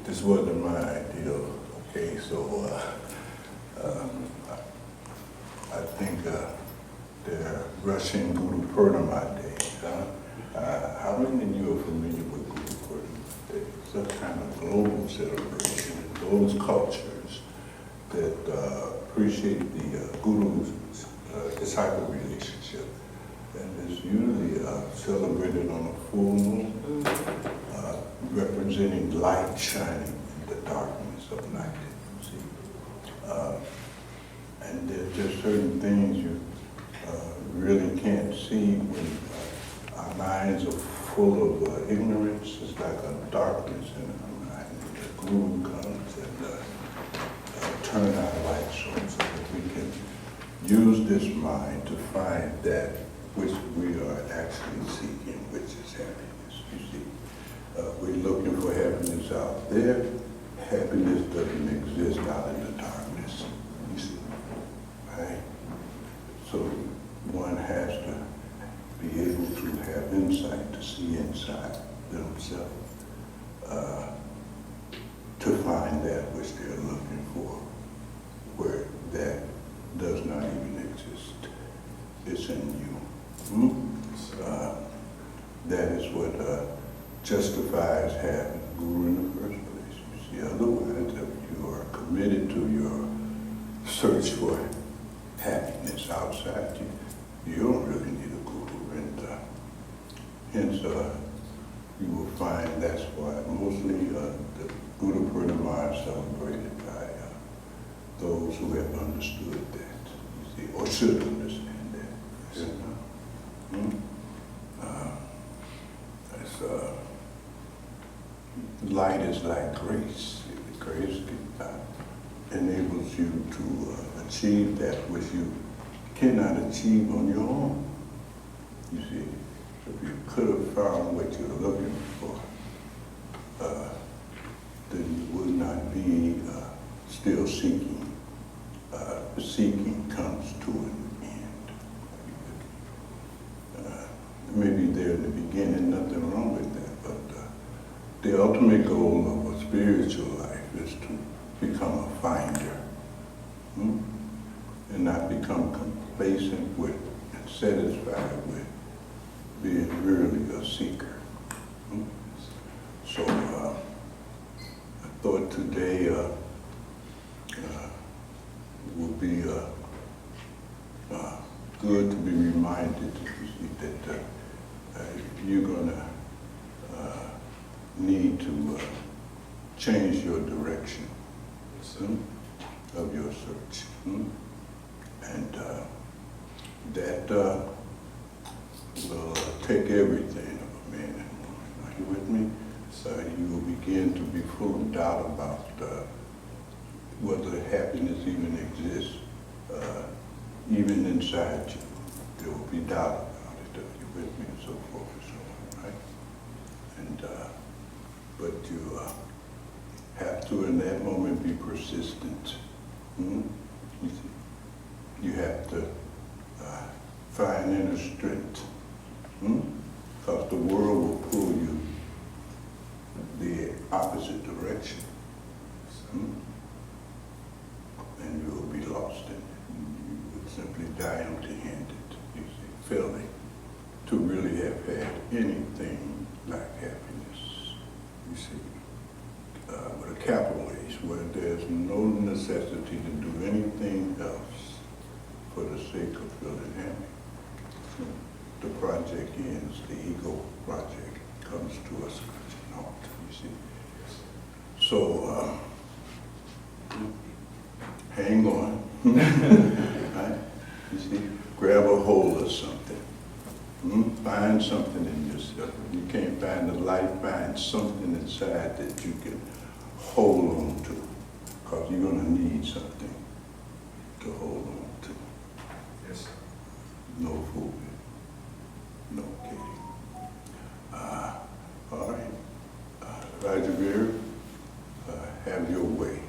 this wasn't my idea, okay? So I think they're rushing Guru Purna Day. How many of you are familiar with Guru Purna Day? It's a kind of global celebration in those cultures that appreciate the Guru's disciple relationship. And it's usually celebrated on a full moon, representing light shining in the darkness of night. See, and there's just certain things you really can't see when our minds are full of ignorance. It's like a darkness in our mind. The Guru comes and turn our lights on so that we can use this mind to find that which we are actually seeking, which is happiness. You see, we're looking for happiness out there. Happiness doesn't exist out in the darkness. You see, right? So one has to be able to have insight to see inside themselves, to find that which they're looking for, where that does not even exist. It's in you. That is what justifies having a guru in the first place. You see, otherwise, if you are committed to your search for happiness outside you don't really need a guru, and hence you will find that's why mostly the Guru Purnima is celebrated by those who have understood that, you see, or should understand that. You know? Light is like grace. Grace enables you to achieve that which you cannot achieve on your own. You see, if you could have found what you're looking for, then you would not be still seeking. Seeking comes to an end. Maybe there in the beginning, nothing wrong with that, but the ultimate goal of a spiritual life is to become a finder, and not become complacent with and satisfied with being really a seeker. So I thought today would be good to be reminded that you're going to need to change your direction of your search. And that will take everything of a man and woman. Are you with me? So you will begin to be full of doubt about whether happiness even exists, even inside you. There will be doubt about it. Are you with me? And so forth and so on, right? And but you have to, in that moment, be persistent. You see, you have to find inner strength, because the world will pull you the opposite direction, and you will be lost in it. You would simply die empty-handed, you see, failing to really have had anything like happiness, you see. With a capital H, where there's no necessity to do anything else for the sake of feeling happy. The project ends, the ego project comes to a scratching halt, you see. So, hang on, right? You see, grab a hold of something. Find something in yourself. If you can't find the light, find something inside that you can hold on to, because you're going to need something to hold on to. Yes, sir. No fooling, no kidding. All right, Rajavir, have your way.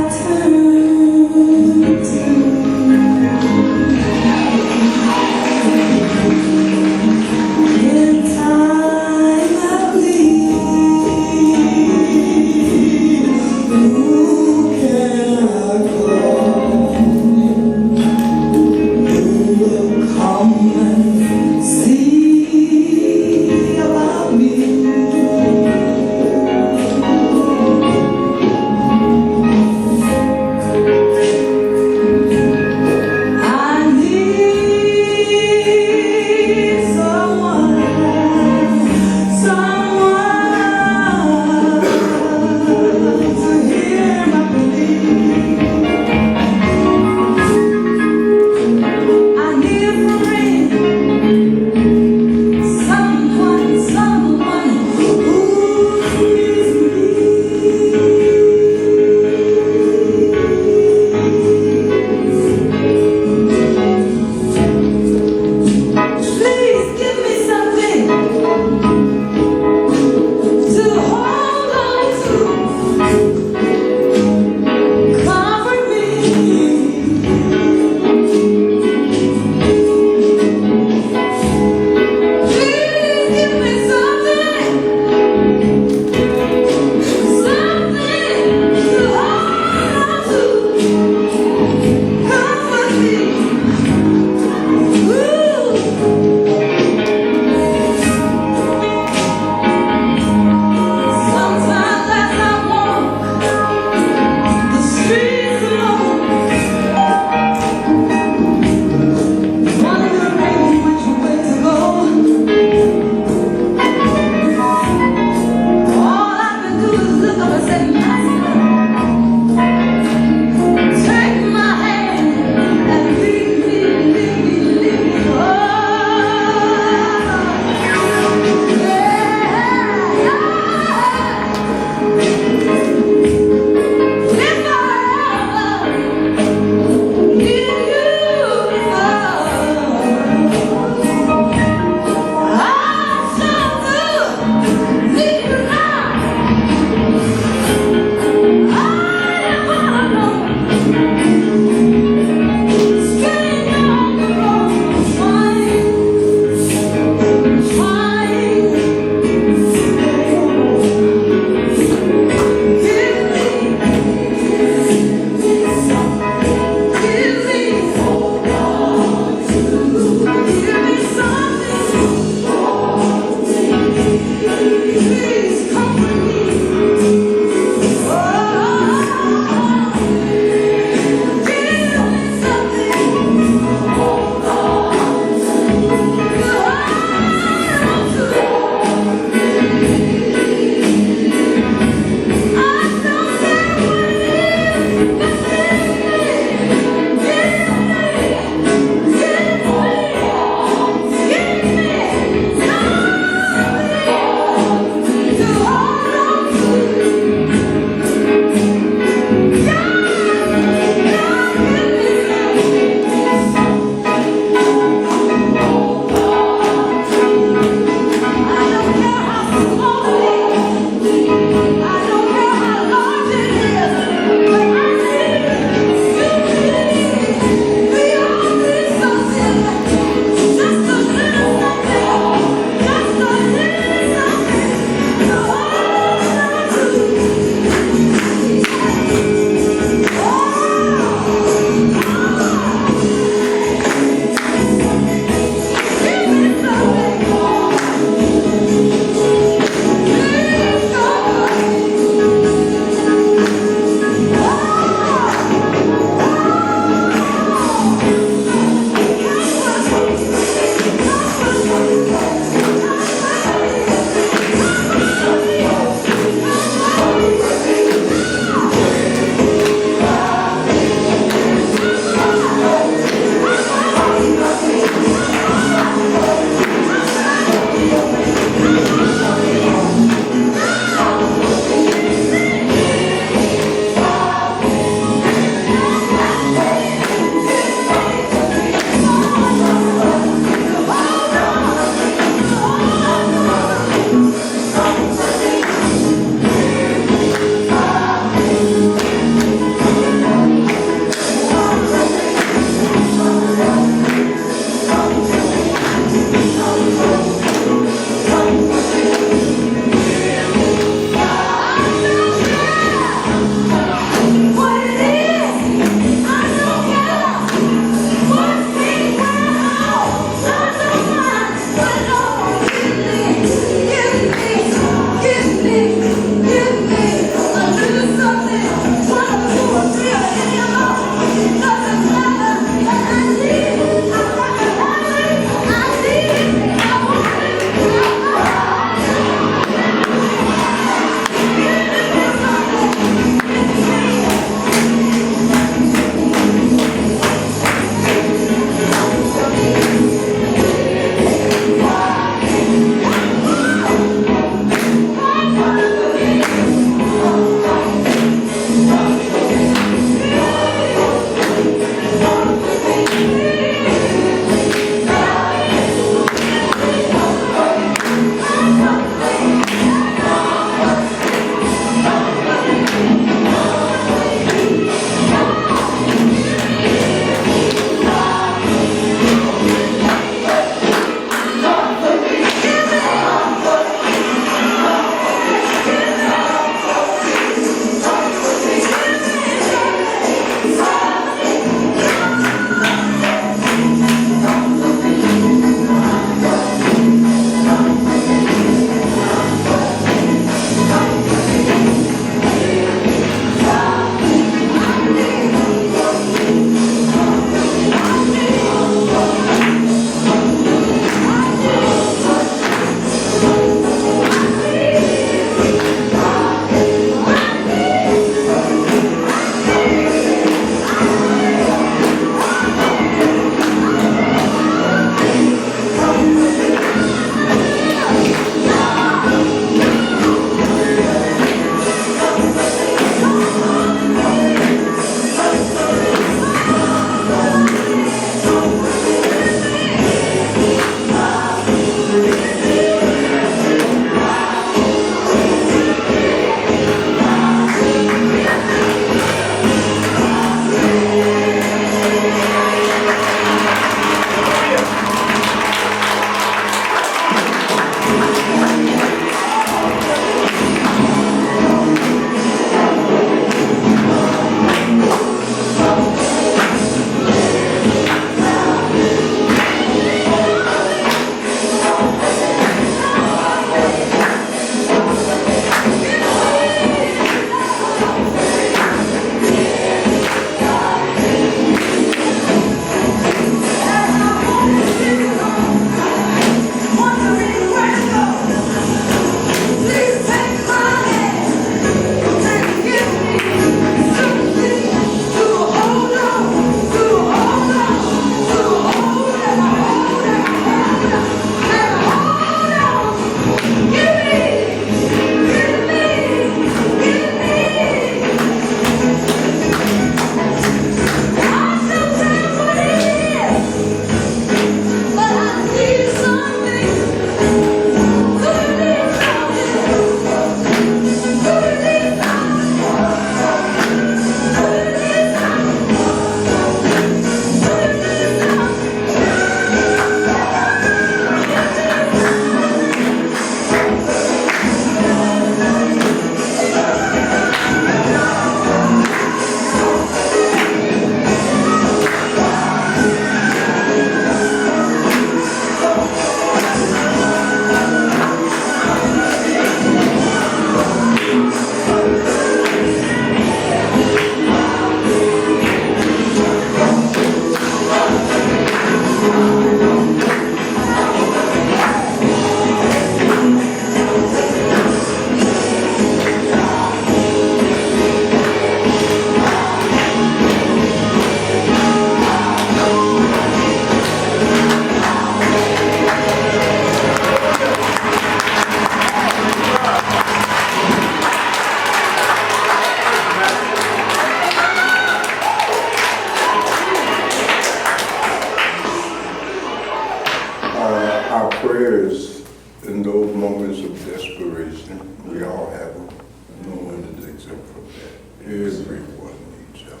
Everyone needs help.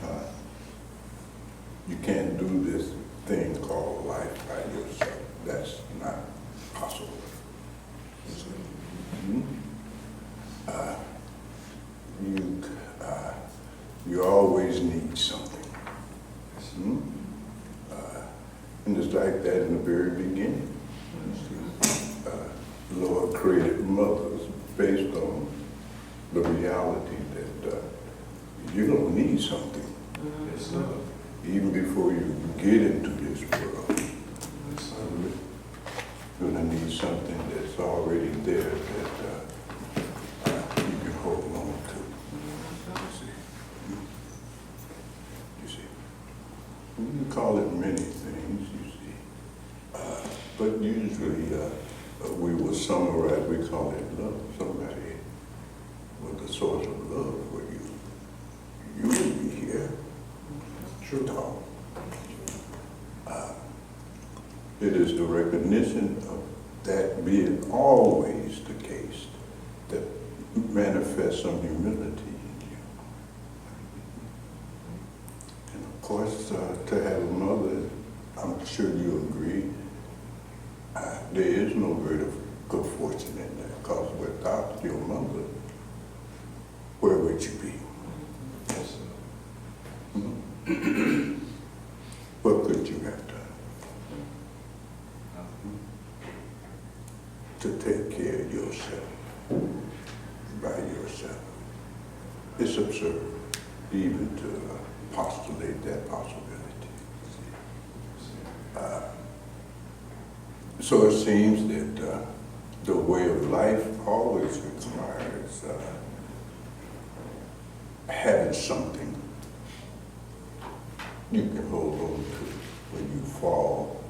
Uh, You can't do this thing called life by yourself. That's not possible. Mhm. Uh, you, uh, you always need something. Mhm. And it's like that in the very beginning. Lord created mothers based on the reality that you're going to need something. Yes, sir. Even before you get into this world, Yes, sir. you're going to need something that's already there that you can hold on to. You see, you can call it many things, you see. But usually we will summarize, we call it love. Somebody with the source of love for you. You will be here. True talk. It is the recognition of that being always the case that manifests some humility in you. And of course, to have a mother, I'm sure you agree, there is no greater good fortune in that, because without your mother, where would you be? Yes, sir. What could you have done to take care of yourself by yourself? It's absurd even to postulate that possibility. So it seems that the way of life always requires having something you can hold on to when you fall.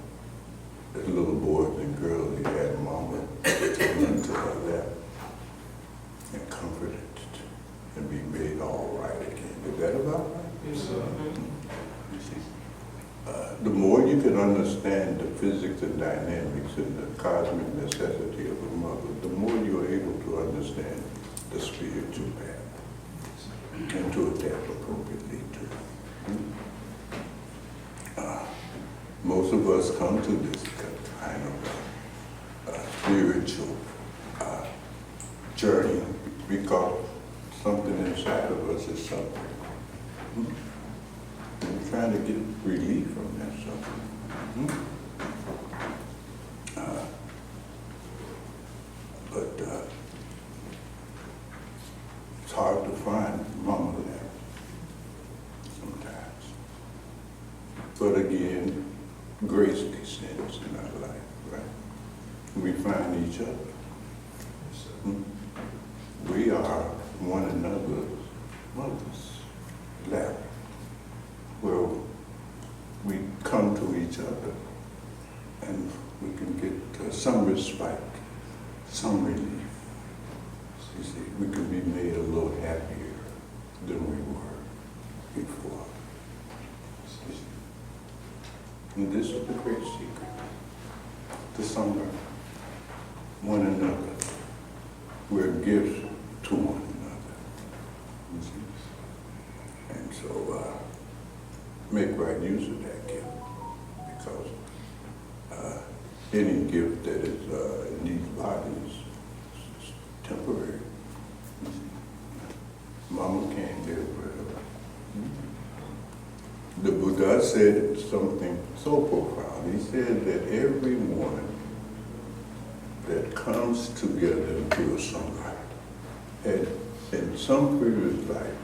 As little boys and girls, you had mama run to her lap and comfort it and be made all right again. Is that about right? Yes, sir. You see, the more you can understand the physics and dynamics and the cosmic necessity of a mother, the more you're able to understand the spiritual path and to adapt appropriately to it. Most of us come to this kind of spiritual journey because something inside of us is suffering. We're trying to get relief from that suffering. But it's hard to find mama there sometimes. But again, grace descends in our life, right? We find each other. Yes, sir. We are one another's mothers, lap, where we come to each other and we can get some respite, some relief. You see, we can be made a little happier than we were before. And this is the great secret, to summer one another. We're gifts to one another. You see? And so make right use of that gift, because any gift that is in these bodies is temporary. You see? Mama can't live forever. The Buddha said something so profound. He said that everyone that comes together into a sunlight had in some previous life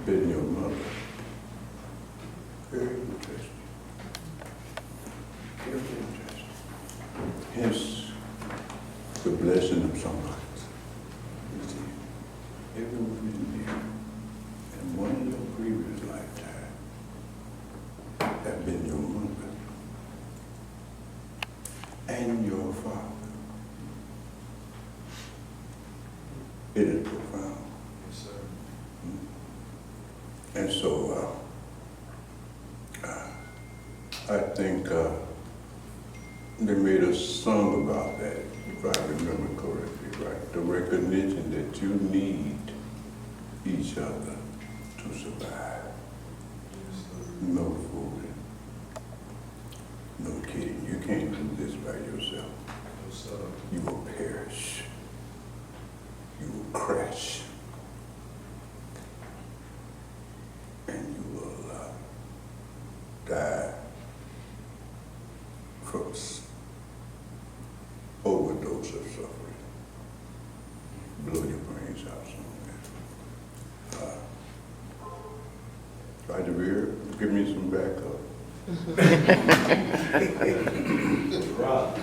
been your mother. Very interesting. Very interesting. Hence, the blessing of sunlight. You see, everyone in here, and one of your previous lifetimes, have been your mother and your father. It is profound. Yes, sir. And so I think they made a song about that. if I remember correctly, right? The recognition that you need each other to survive. No fooling, no kidding. You can't do this by yourself. You will perish. You will crash. And you will die from overdose of suffering. Blow your brains out somewhere. Roger Beer, give me some backup. Rob.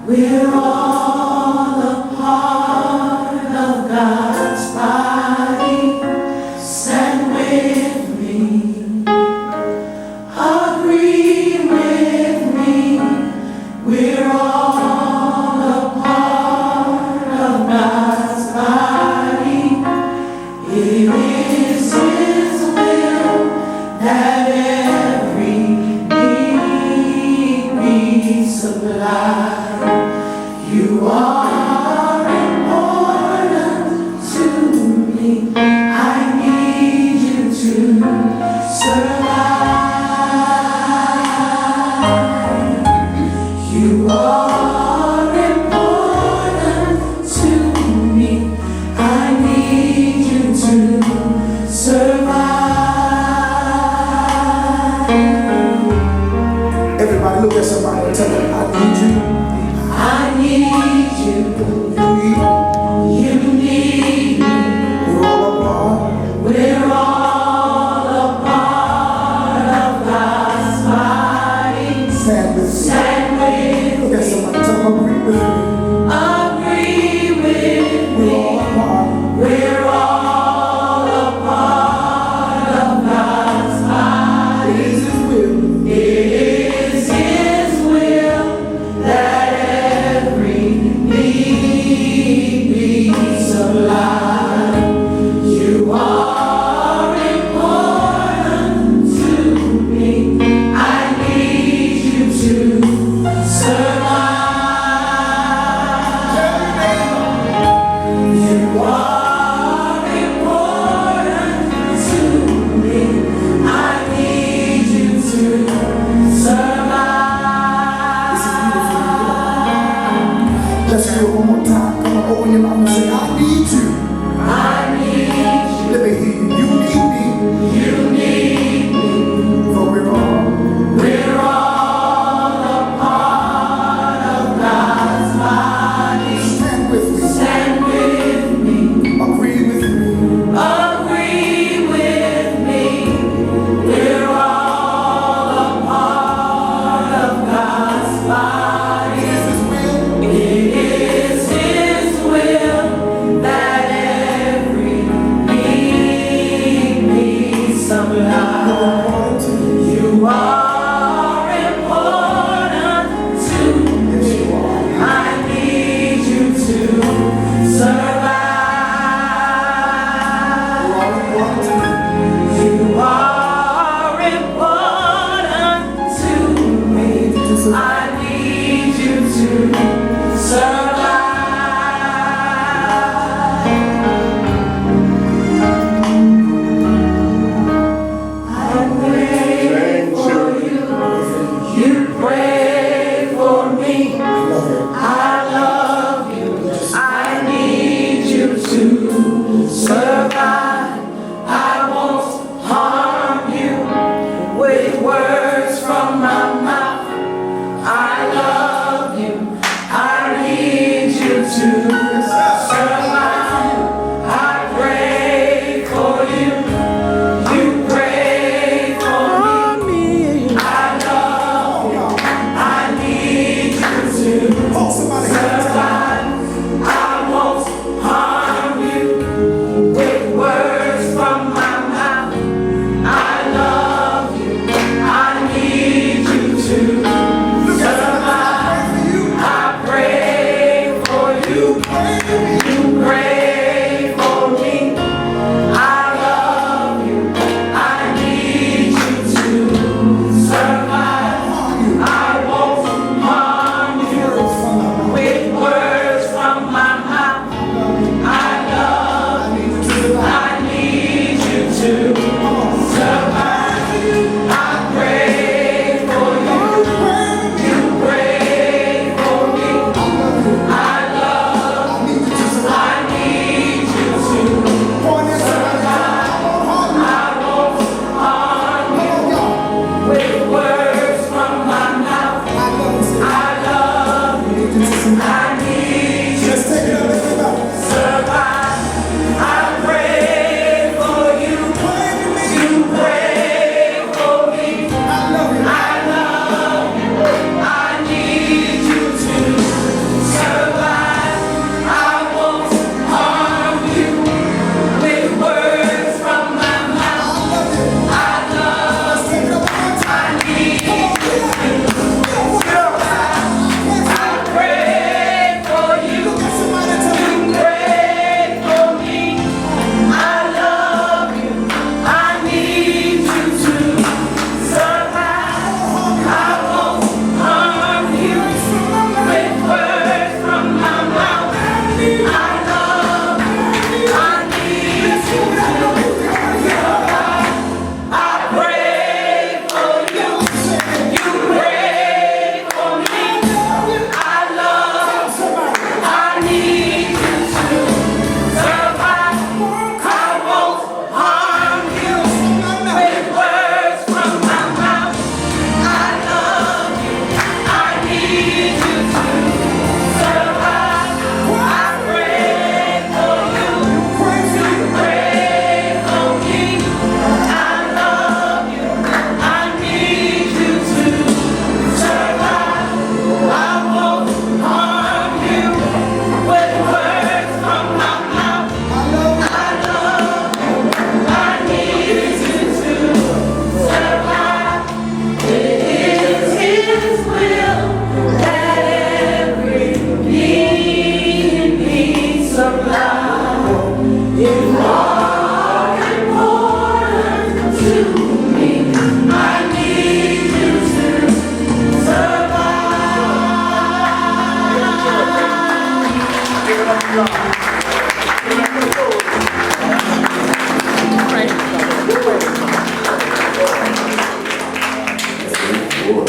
We're all a part of God's body. Stand with me, agree with me. We're all a part of God's body. It is His will that every need be supplied. You are important to me. I need you to survive. You are important to me. I need you to survive. Everybody look at somebody and tell them, I need you. I need you. You need me. We're all a part. We're all a part of God's body. Stand with me. Stand with Look at me. somebody and tell them, agree with me. Agree with We're all me. a part. We're all a part of God's body. It is His will. It is His will that every need be supplied. You are important to me. I need you to survive. You are important to me. I need you to survive. Let's do it one more time. Come on, open your mouth and say, I need you. I need you. Let me hear you. You need me. You need me. For we're all. We're all a part of God's body. Stand with me. Stand with me. Agree with me. Agree with me. We're all a part of God's body. It is His will. It is His will that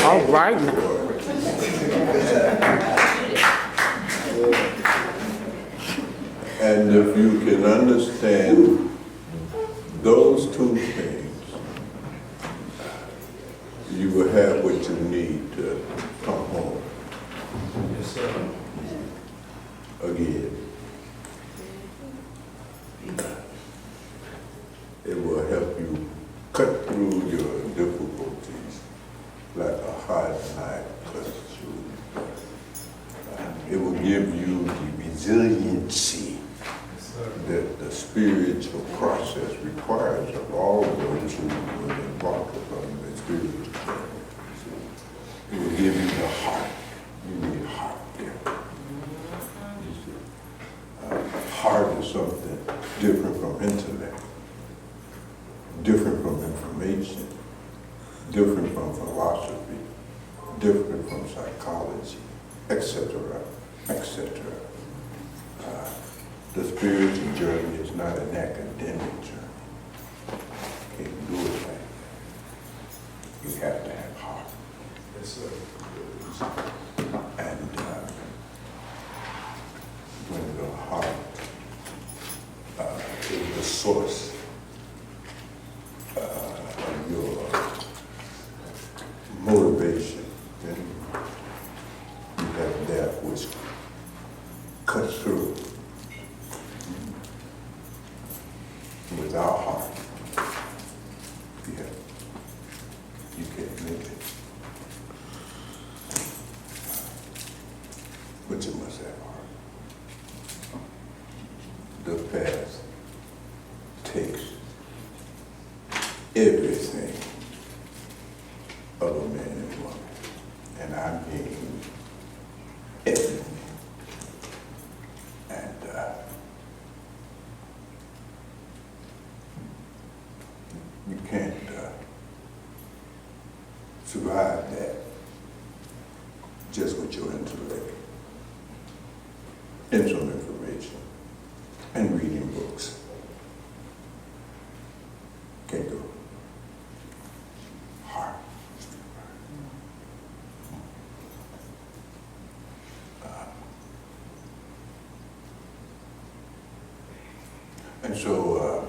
All right now. And if you can understand those two things, you will have what you need to come home again. It will help you cut through your difficulties like a hard knife cuts through. It will give you the resiliency that the spiritual process requires of all those who will embark upon the spiritual journey. It will give you the heart. You need heart there. Heart is something different from intellect, different from information, different from philosophy, different from psychology, etc., etc. The spiritual journey is not an academic journey. You can't do it like that. You have to have heart. Yes, sir. And when the heart is the source of your motivation, then you have that which cuts through. Without heart, you can't make it. But you must have heart. The past takes everything of a man and woman, and I mean everything. And you can't survive that just with your intellect and some information and reading books. Can't go. Heart. And so,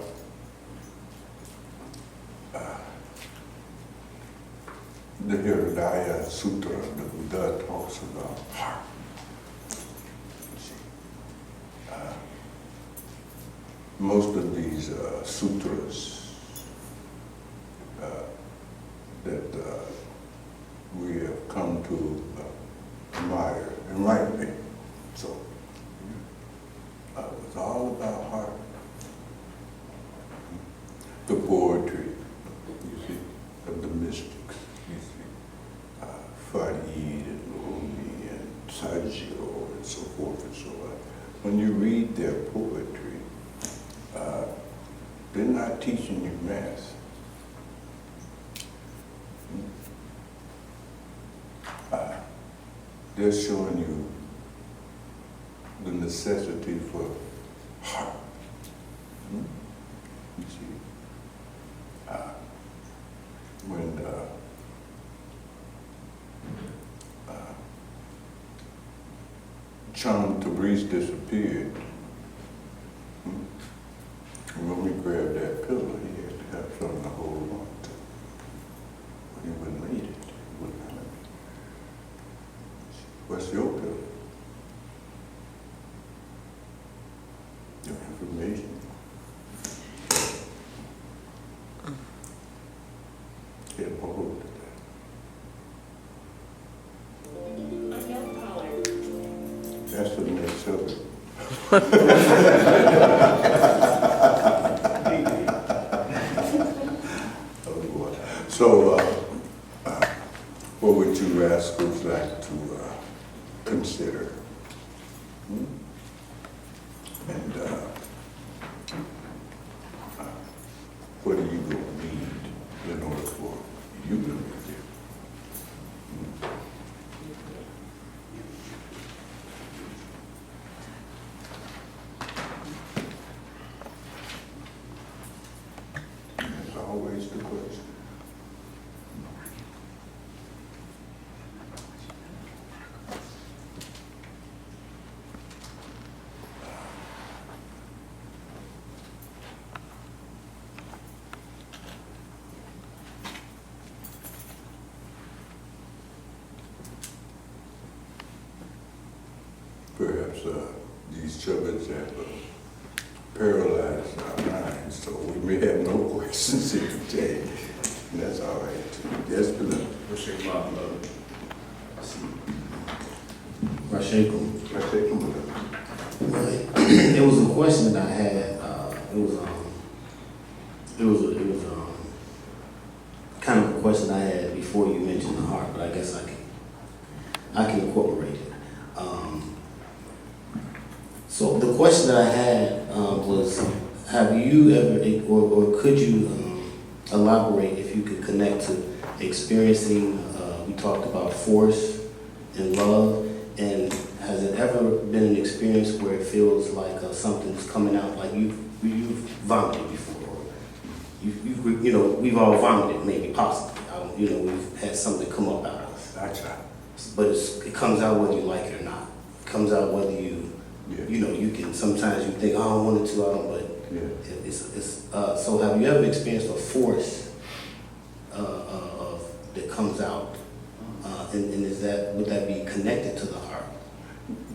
the Hridaya Sutra, the Buddha talks about heart. You see, most of these sutras that we have come to admire, and rightly so, it's all about heart. The poetry, you see, of the mystics, you see, Farid and Rumi and Saggio and so forth and so on. When you read their poetry, they're not teaching you math. They're showing you the necessity for heart. You see, when Chand Tabriz disappeared, when we grabbed that pillow, he had to have something to hold on to. But he wouldn't read it. He wouldn't have it. What's your pillow? Your information. Get a hold of that. That's the next subject. Oh, boy. So, what would you rascals like to consider? And what are you going to need in order for you to make it? That's always the question. Perhaps these chubbins have paralyzed our minds, so we may have no questions here today. And that's all right. Yes, Purna. Rashekum. It was a question that I had. It was kind of a question I had before you mentioned the heart, but I guess I can incorporate it. So the question that I had was, have you ever, or could you elaborate if you could connect to experiencing, we talked about force and love, and has it ever been an experience where it feels like something's coming out, like you've vomited before, or we've all vomited, maybe, possibly, we've had something come up out of us. Gotcha. But it comes out whether you like it or not. It comes out whether you, you can, sometimes you think, oh, I don't want it to, I don't, but so have you ever experienced a force that comes out, and would that be connected to the heart?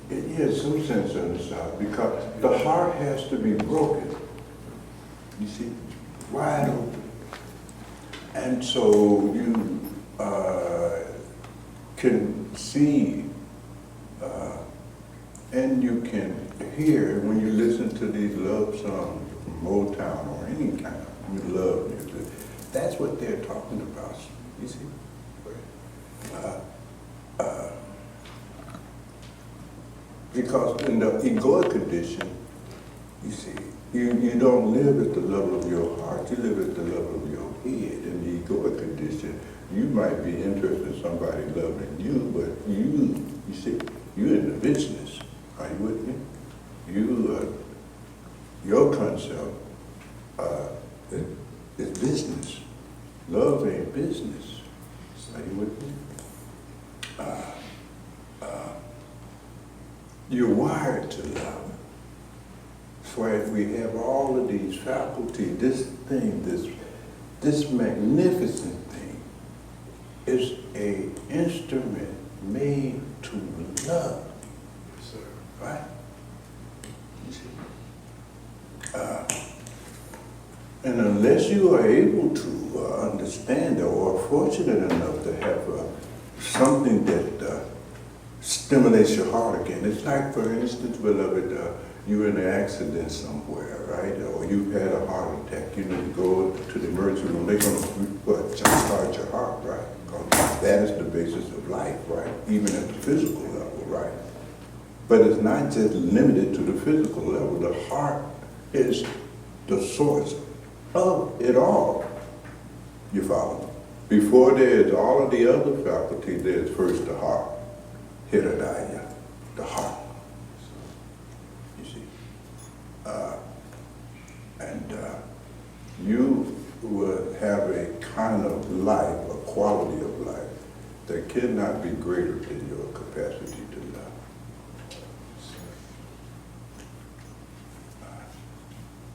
Yeah, some sense of the heart, because the heart has to be broken. You see, wide open. And so you can see and you can hear when you listen to these love songs from Motown or any kind of love music, that's what they're talking about, you see. Because in the egoic condition, you see, you don't live at the level of your heart, you live at the level of your head. In the egoic condition, you might be interested in somebody loving you, but you see, you're in the business. Are you with me? Your concept is business. Love ain't business. Are you with me? You're wired to love. That's why we have all of these faculties. This thing, this magnificent thing is an instrument made to love. Yes, sir. Right? You see? And unless you are able to understand or are fortunate enough to have something that stimulates your heart again. It's like, for instance, beloved, you were in an accident somewhere, right? Or you've had a heart attack. You need to go to the emergency room. They're going to jumpstart your heart, right? Because that is the basis of life, right? Even at the physical level, right? But it's not just limited to the physical level. The heart is the source of it all. You follow me? Before there's all of the other faculties, there's first the heart. Hiradaya, the heart. You see? You will have a kind of life, a quality of life that cannot be greater than your capacity to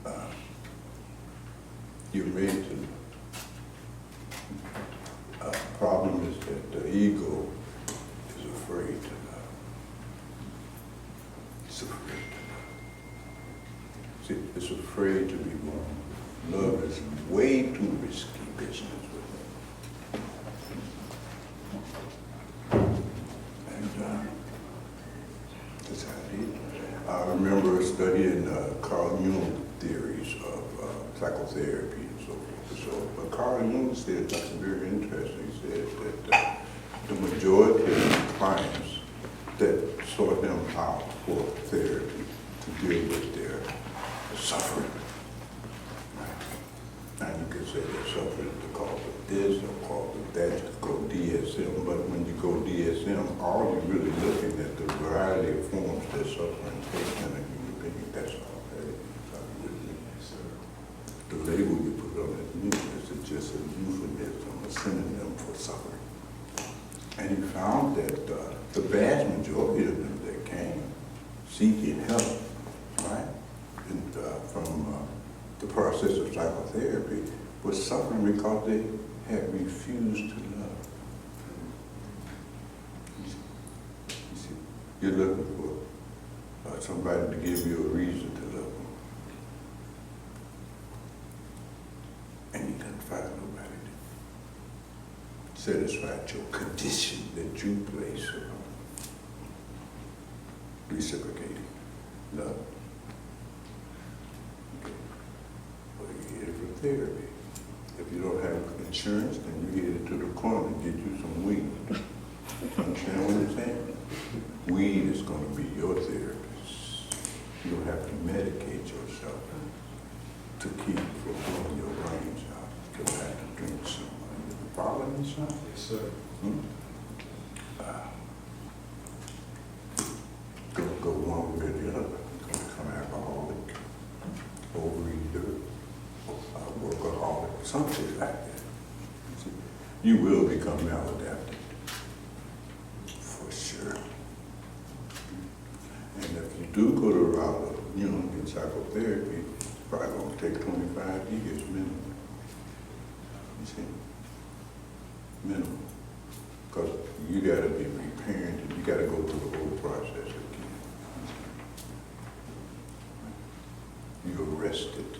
love. You're made to love. Problem is that the ego is afraid to love. It's afraid to love. See, it's afraid to be wrong. Love is way too risky business with it. And that's how it is. I remember studying Carl Jung theories of psychotherapy and so forth. So Carl Jung said something very interesting. He said that the majority of clients that sought him out for therapy to deal with their suffering. And you can say they're suffering because of this or because of that. You go DSM, but when you go DSM, all you're really looking at the variety of forms that suffering takes in a human being. That's all that is. The label you put on it is just a euphemism, a synonym for suffering. And he found that the vast majority of them that came seeking help, right, and, from the process of psychotherapy, was suffering because they had refused to love. You see, you're looking for somebody to give you a reason to love them. And you couldn't find nobody to satisfy your condition that you place on reciprocating love. Okay. Well, you get it from therapy. If you don't have insurance, then you get it to the corner and get you some weed. Understand what I'm saying? Weed is going to be your therapist. You don't have to medicate yourself to keep from blowing your brains out. You'll have to drink some. You follow me, son? Yes, sir. Go one way or the other. Going to become alcoholic, overeater, workaholic, something like that. See, you will become maladaptive, for sure. And if you do go the route of Jung and psychotherapy, it's probably going to take 25 years minimum. You see? Minimum. Because you got to be reparented. You got to go through the whole process again. You're arrested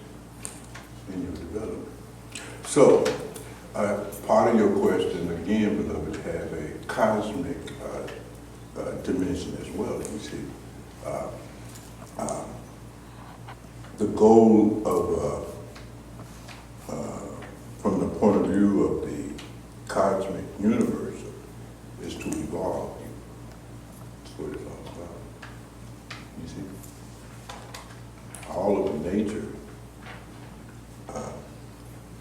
in your development. So, part of your question, again, beloved, has a cosmic dimension as well. You see, the goal of, from the point of view of the cosmic universe, is to evolve you. That's what it's all about. nature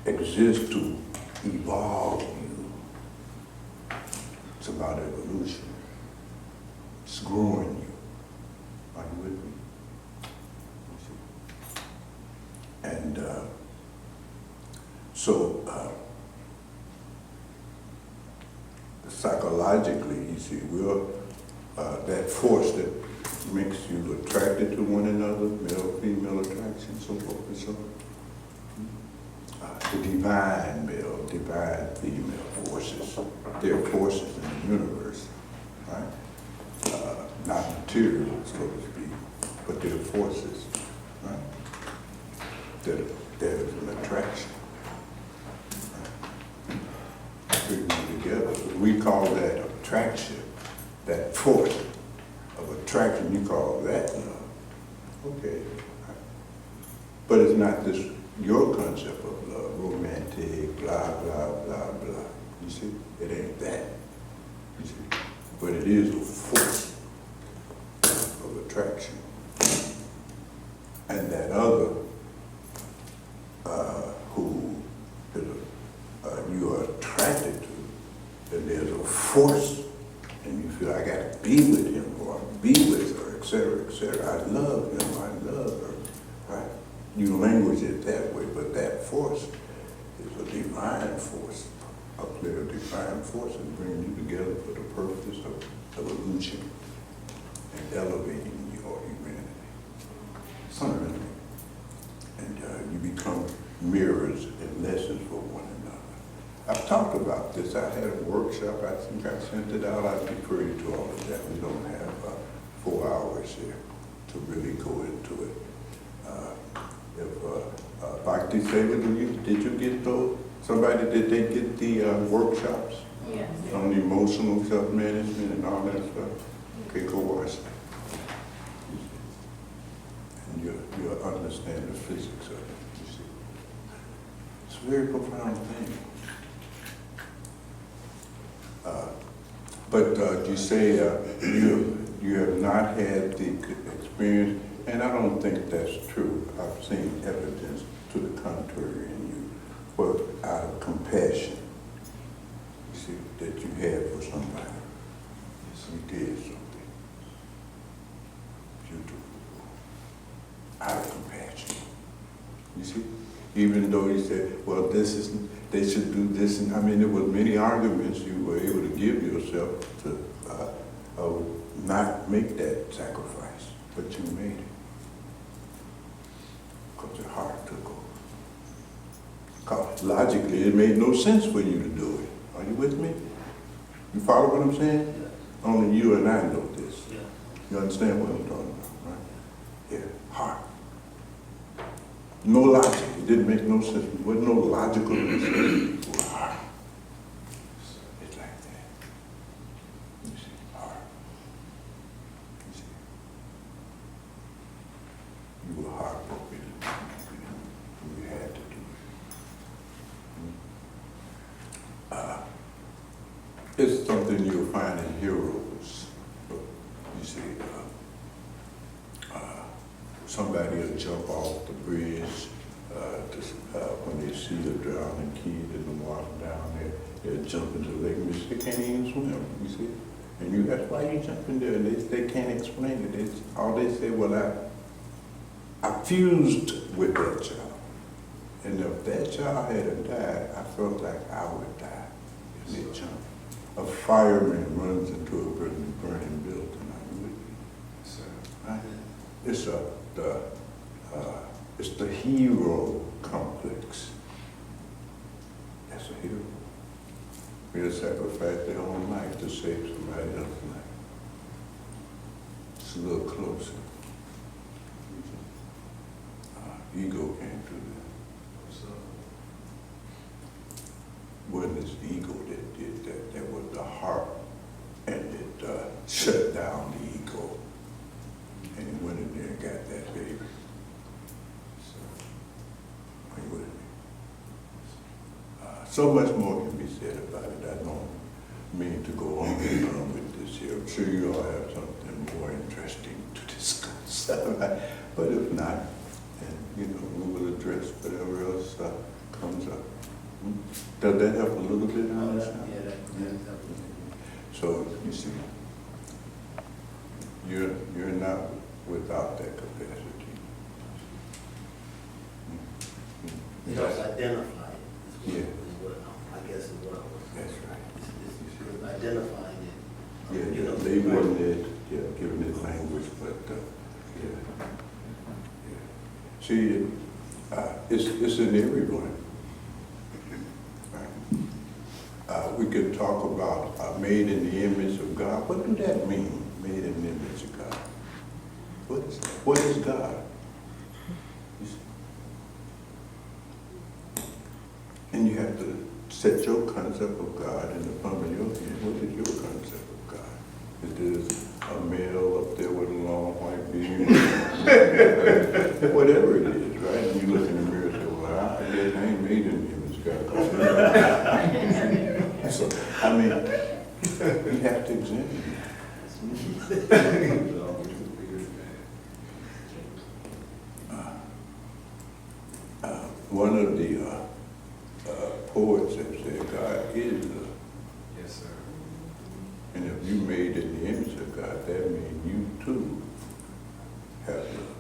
exists to evolve you. It's about evolution. It's growing you. Are you with me? And psychologically, you see, that force that makes you attracted to one another, male-female attraction, so forth and so on. The divine male, divine female forces. There are forces in the universe, right? Not material, so to speak, but there are forces, right? There is an attraction. Right? Bring them together. We call that attraction, that force of attraction, you call that love. Okay. But it's not this your concept of love, romantic, blah, blah, blah, blah. You see? It ain't that. You see? But it is a force of attraction. And that other who you are attracted to, that there's a force and you feel I gotta be with him or be with her, et cetera, et cetera. I love him, I love her, right? You language it that way, but that force is a divine force, a clear divine force that brings you together for the purpose of evolution and elevating your humanity. Fundamentally. And you become mirrors and lessons for one another. I've talked about this. I had a workshop. I think I sent it out. I defer you to all of that. We don't have 4 hours here to really go into it. Bhakti Seva, did you get those? Somebody, did they get the workshops? Yes. On the emotional self-management and all that stuff? Okay, go watch that. And you'll understand the physics of it, you see. It's a very profound thing. But you say you have not had the experience, and I don't think that's true. I've seen evidence to the contrary in you, but out of compassion, you see, that you had for somebody. You did something beautiful, out of compassion. You see, even though you said, well, they should do this, and I mean, there were many arguments you were able to give yourself to not make that sacrifice, but you made it. Because your heart took over. Because logically, it made no sense for you to do it. Are you with me? You follow what I'm saying? Yeah. Only you and I know this. Yeah. You understand what I'm talking about, right? Yeah, heart. No logic. It didn't make no sense. There wasn't no logical reason for heart. It's like that. You see, heart. You see. You were heartbroken. You had to do it. It's something you'll find in heroes. You see, somebody will jump off the bridge when they see the drowning kid in the water down there. They'll jump into the lake and they can't even swim, you see. And you ask, why you jumping there? And they can't explain it. All they say, well, I fused with that child. And if that child hadn't died, I felt like I would die. And they jump. A fireman runs into a burning building. Are you with me? Right? It's the hero complex. That's a hero. They'll sacrifice their own life to save somebody else's life. It's a little closer. Ego can't do that. Wasn't this ego that did that? That was the heart, and it shut down the ego. And he went in there and got that baby. So, are you with me? So much more can be said about it. I don't mean to go on and on with this here. I'm sure you all have something more interesting to discuss. But if not, And, we will address whatever else comes up. Does that help a little bit? So, you see, you're not without that capacity. It helps identify it. Yeah. Is what I guess is what I was. That's right. It's identifying it. Yeah, You labeling it, giving it language, but, yeah. See, it's in everyone. Right? We could talk about made in the image of God. What do that mean, made in the image of God? What is God? You see? And you have to set your concept of God in the palm of your hand. What is your concept of God? Is this a male up there with a long white beard? Whatever it is, right? And you look in the mirror and say, well, I guess I ain't made in the image of God. So, I mean, you have to examine one of the poets have said, God is love. Yes, sir. And if you made in the image of God, that means you too have love.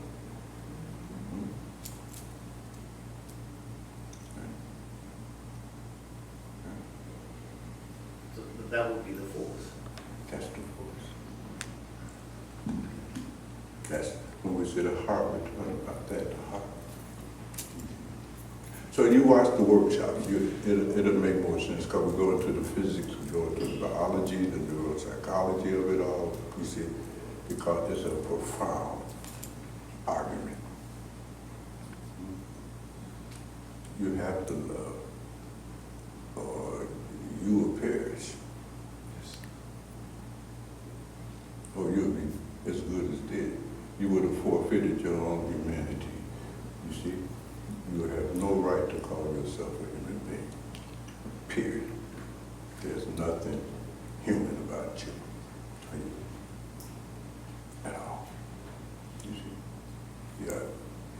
So that would be the force. That's the force. That's when we say the heart, we're talking about that, the heart. So you watch the workshops, it'll make more sense because we go into the physics, we go into the biology, the neuropsychology of it all, you see, because it's a profound argument. You have to love or you will perish. Or you'll be as good as dead. You would have forfeited your own humanity. You see? You would have no right to call yourself a human being. Period. There's nothing human about you. At all. You see? Yeah,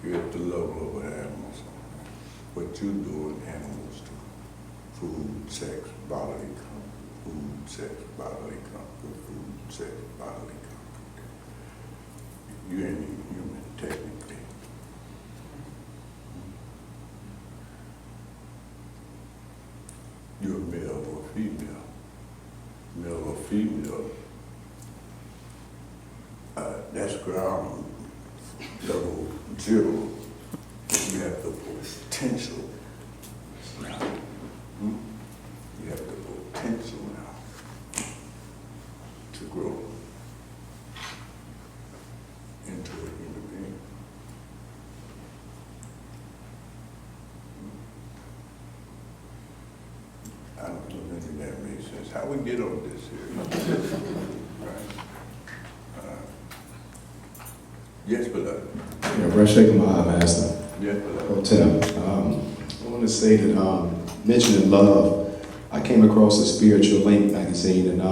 you're at the level of an animal. What you do, animals do. Food, sex, bodily comfort. Food, sex, bodily comfort. Food, sex, bodily comfort. You ain't even human, technically. You're male or female. Male or female. That's ground level zero. You have the potential now. You have the potential now to grow into a human being. I don't know if that makes sense. How we get on this here? Right. Yes, beloved. Yeah, Rashek Master, Yes, beloved. Hotel. I want to say that mentioning love, I came across a Spiritual Link magazine, and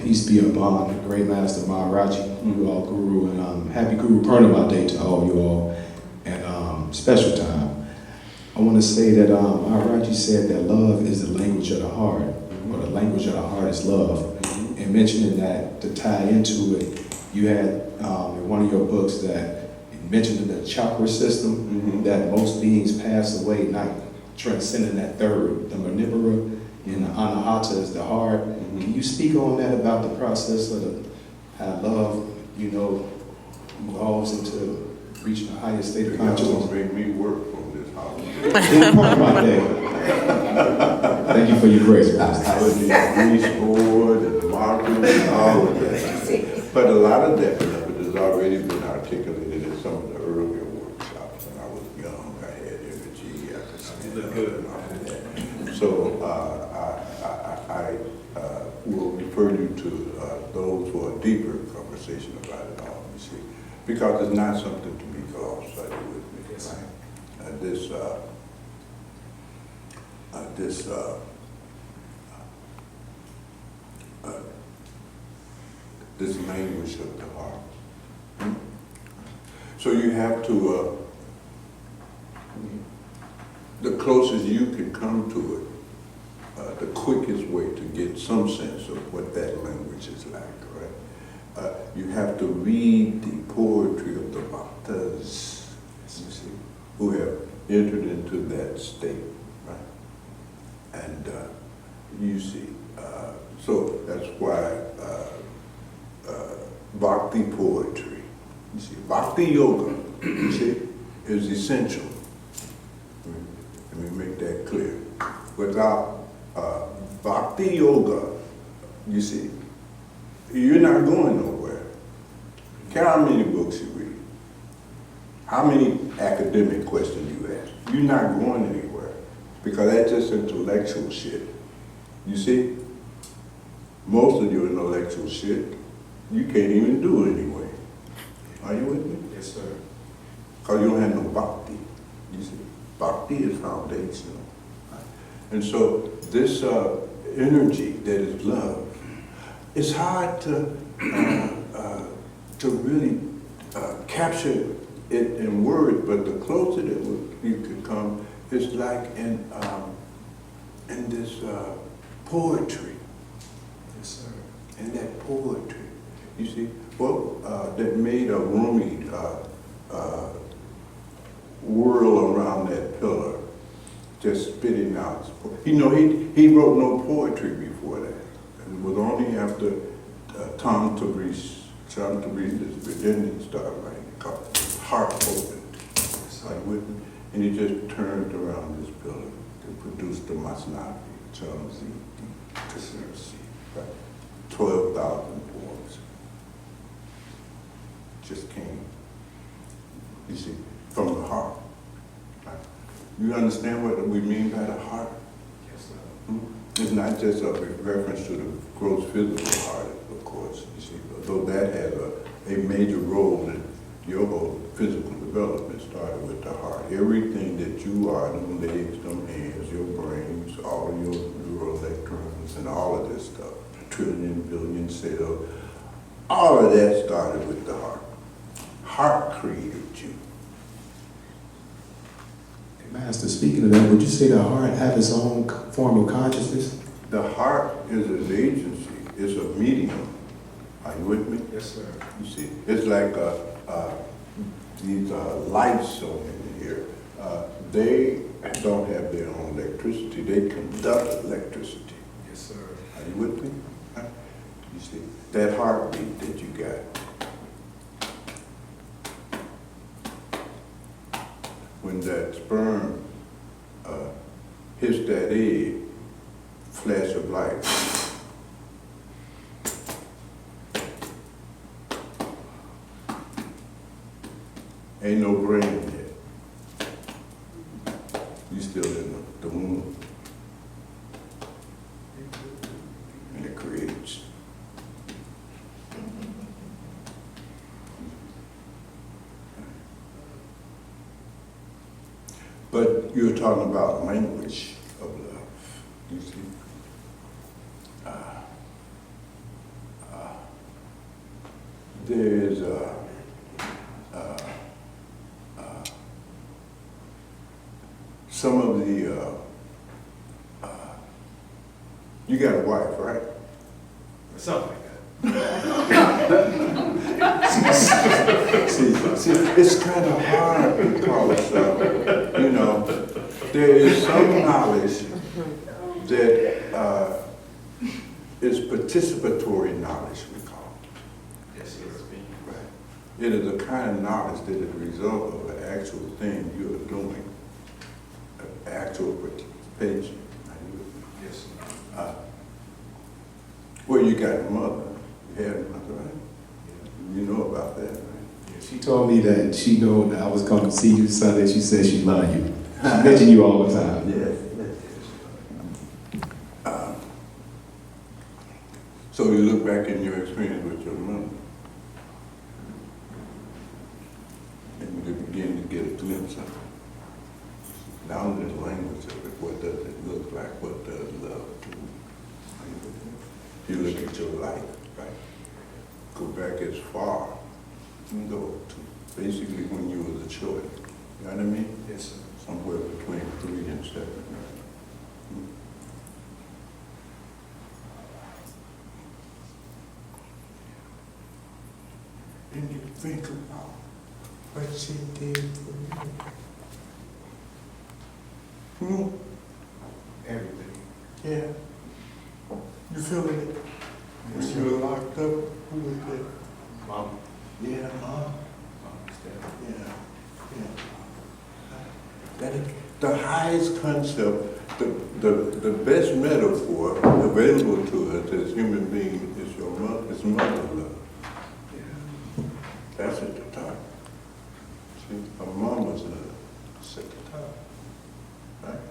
peace be upon the Great Master Maharaji, you all Guru, and happy Guru Purna Day to all you all, and special time. I want to say that Maharaji said that love is the language of the heart, or the language of the heart is love. And mentioning that, to tie into it, you had in one of your books that mentioned the chakra system, that most beings pass away not transcending that third, the manipura and the anahata is the heart. Can you speak on that, about the process of how love, evolves into reaching a higher state of consciousness? Make me work from this house. Thank you for your grace, I Pastor. would need grease board and markers and all of that. But a lot of that has already been articulated in some of the earlier workshops. When I was young, I had energy, I could stand up and all of that. So I will refer you to those for a deeper conversation about it all, you see. Because it's not something to be cross-sighted with me. Yes, Right? This language of the heart. So you have to, the closest you can come to it, the quickest way to get some sense of what that language is like, right? You have to read the poetry of the Bhaktas, you see, who have entered into that state, right? And you see, so that's why bhakti poetry, you see, bhakti yoga, you see, is essential. Let me make that clear. Without bhakti yoga, you see, you're not going nowhere. Care how many books you read, how many academic questions you ask. You're not going anywhere because that's just intellectual shit. You see, most of your intellectual shit, you can't even do anyway. Are you with me? Yes, sir. Because you don't have no bhakti. You see, bhakti is foundational. And so this energy that is love, it's hard to really capture it in words, but the closer that you could come, it's like in this poetry. Yes, sir. In that poetry, you see, well, that made a Rumi whirl around that pillar, just spitting out. You know, he wrote no poetry before that. It was only after Tom Tabriz, then he started writing, called Heart Opened. Like with me, and he just turned around this pillar to produce the Masnavi, right? 12,000 poems. Just came, you see, from the heart. Right? You understand what we mean by the heart? Yes, sir. It's not just a reference to the gross physical heart, of course, you see, though that has a major role in your whole physical development started with the heart. Everything that you are, them legs, them hands, your brains, all of your neuroelectrons and all of this stuff, trillion, billion cells, all of that started with the heart. Heart created you. Master, speaking of that, would you say the heart have its own form of consciousness? The heart is an agency, it's a medium. Are you with me? Yes, sir. You see, it's like these lights on in here. They don't have their own electricity. They conduct electricity. Yes, sir. Are you with me? Huh? You see, that heartbeat that you got. When that sperm hits that egg, flash of light. Ain't no brain yet. You still in the womb. And it creates. But you're talking about language of love, you see. There's some of the, you got a wife, right? Something like that. See, it's kind of hard because, you know, there is some knowledge that is participatory knowledge, we call it. Yes, sir. Right. It is a kind of knowledge that is a result of an actual thing you are doing, an actual participation. Yes, sir. Well, you got a mother. You had a mother, right? You know about that, right? She told me that she knew that I was going to see you Sunday. She said she loved you. She mentioned you all the time. Yes. So you look back in your experience with your mother, and you begin to get a glimpse of it. Now there's language of it. What does it look like? What does love do? You look at your life, right? Go back as far. You can go to basically when you was a child. You know what I mean? Yes, sir. Somewhere between 3 and 7. And you think about what she did for you. Everything. Yeah. You feeling it? When you were locked up, who was that? Mom. Yeah, Mom. Mom's dad. Yeah, yeah. That is the highest concept, the best metaphor available to us as human beings is your mother, is mother love. Yeah. That's at the top. See, a mama's love is at the top. Right?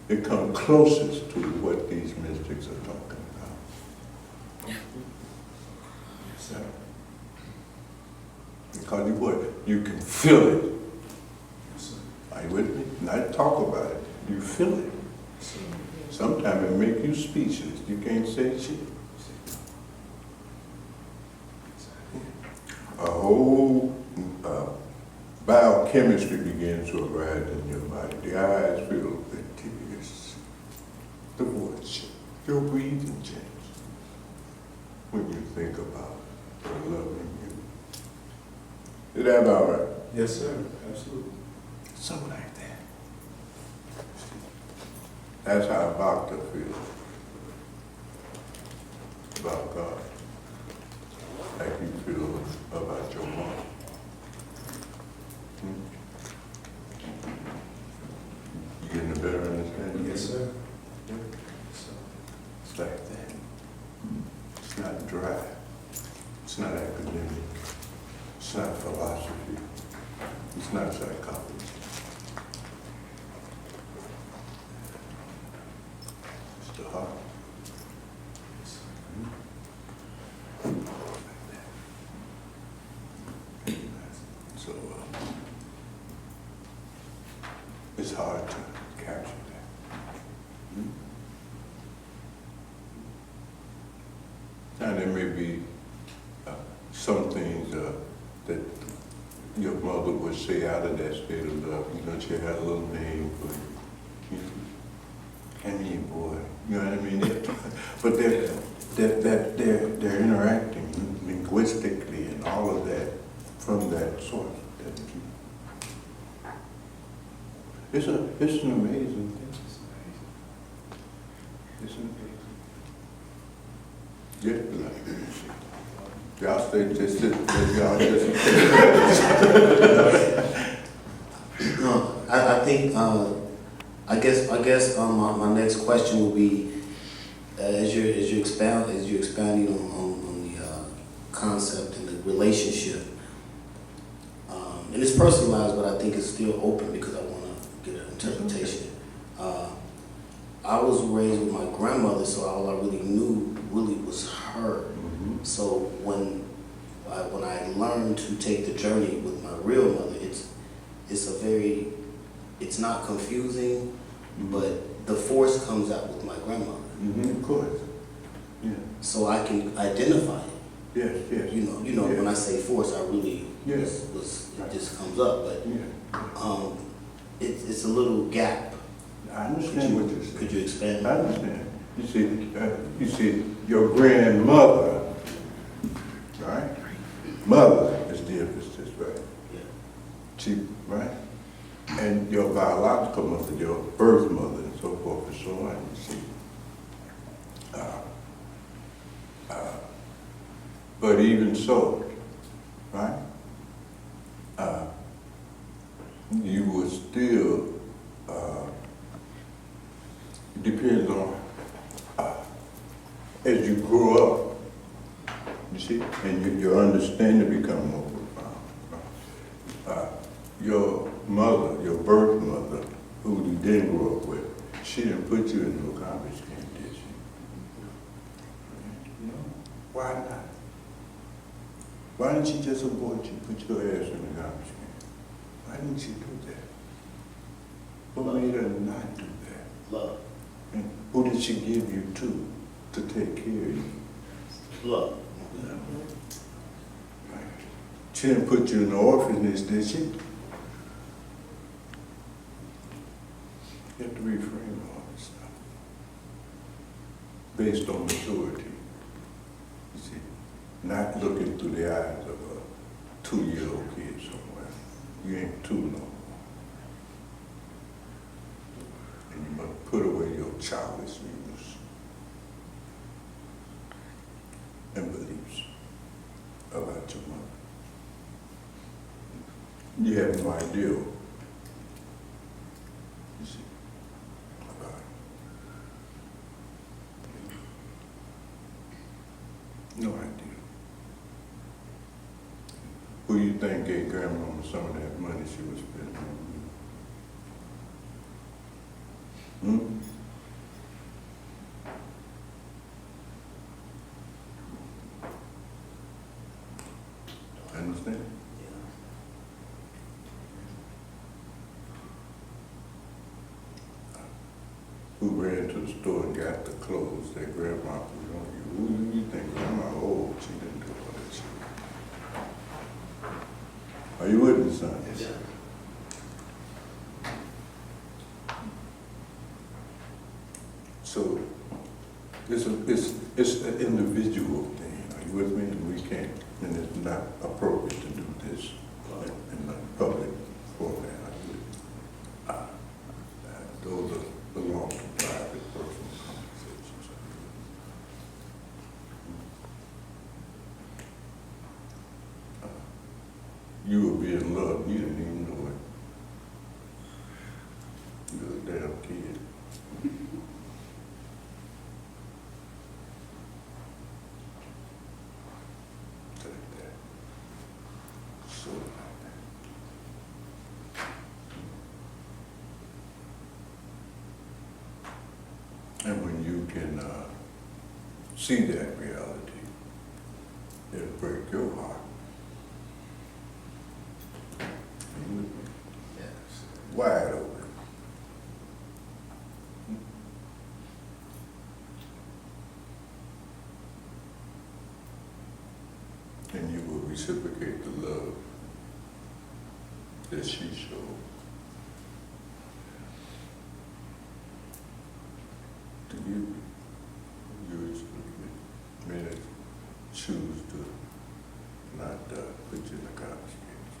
It comes closest to what these mystics are talking about. So, because you can feel it. Yes, sir. Are you with me? Not talk about it. You feel it. Yes, sir. Sometimes it make you speechless. You can't say shit. A whole biochemistry begins to arise in your body. The eyes fill with tears. The voice changes. Your breathing changes. When you think about the love in you. Is that about right? Yes, sir. Absolutely. Something like that. That's how a doctor feels about God. Like you feel about your mom. You getting a better understanding? Yes, sir. It's like that. It's not dry. It's not academic. It's not philosophy. It's not psychology. It's the heart. So it's hard to capture that. And there may be some things that your mother would say out of that state of love. You know, she had a little name for you. Come here, boy. You know what I mean? But they're interacting linguistically and all of that from that source. It's an amazing thing. It's amazing. Yeah, like, y'all stay just y'all just. No, I think, I guess my next question will be, as you're expounding on the concept and the relationship, and it's personalized, but I think it's still open because I want to get an interpretation. I was raised with my grandmother, so all I really knew was her. Mm-hmm. So when I learned to take the journey with my real mother, it's not confusing, but the force comes out with my grandmother. Mm-hmm, of course. Yeah. So I can identify it. Yes, yes. You know, Yeah. when I say force, I really Yes. it just comes up. But Yeah. it's a little gap. I understand what you're saying. Could you expand? I understand. You see, your grandmother, right? Mother is the emphasis, right? Yeah. She, right? And your biological mother, your birth mother, and so forth and so on. You see. But even so, right? You will still. It depends on as you grow up, you see, and your understanding becomes more profound. Your mother, your birth mother, who you didn't grow up with, she didn't put you in no garbage can, did she? No. Why not? Why didn't she just abort you, put your ass in the garbage can? Why didn't she do that? What made her not do that? Love. And who did she give you to take care of you? Love. Right. She didn't put you in the orphanage, did she? You have to reframe all this stuff. Based on maturity. You see, not looking through the eyes of a 2-year-old kid somewhere. You ain't 2 no more. And you must put away your childish views and beliefs about your mother. You have no idea, you see, about it. No idea. Who you think gave grandmama some of that money she was spending on you? Understand? Who ran to the store and got the clothes that grandma put on you? Who do you think grandma old? She didn't do all that shit. Are you with me, son? Yes. So it's an individual thing. Are you with me? And we can't, and it's not appropriate to do this in the public format. Those are belong to private, personal conversations. You would be in love, you didn't even know it. You were a damn kid. Take that. So like that. And when you can see that reality, it'll break your heart. Are you with me? Yes. Wide open. And you will reciprocate the love that she showed to you. You may choose to not put you in the garbage case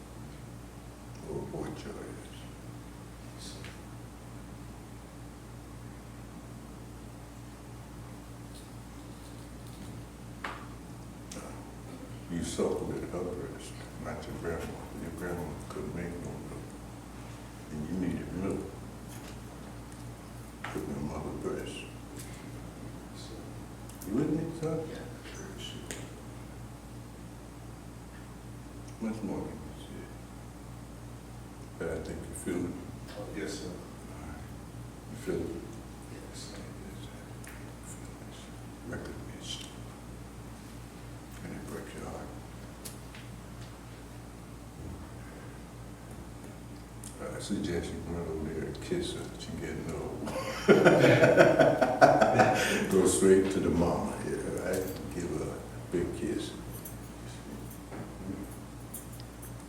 or avoid your ass. You suckled at her breast, not your grandma. Your grandma couldn't make no milk. And you needed milk. Put in your mother's breast. You with me, son? Yeah. Much more than you said. But I think you feel it. Yes, sir. You feel it? Yes. You feel this recognition. And it breaks your heart. I suggest you run over there and kiss her. She getting old. Go straight to the mama here, right? Give her a big kiss.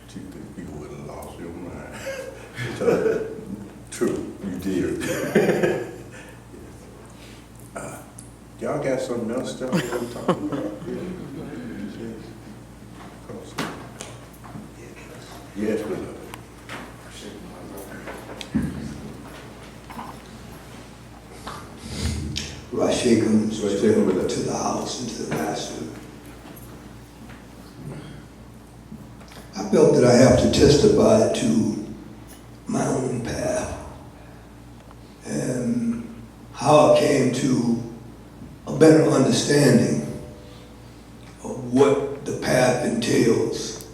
She think you would have lost your mind. True, you did. Y'all got something else y'all want to talk about? Yes, brother. I shake them So I take 'em with to us. the house and to the master. I felt that I have to testify to my own path and how I came to a better understanding of what the path entails.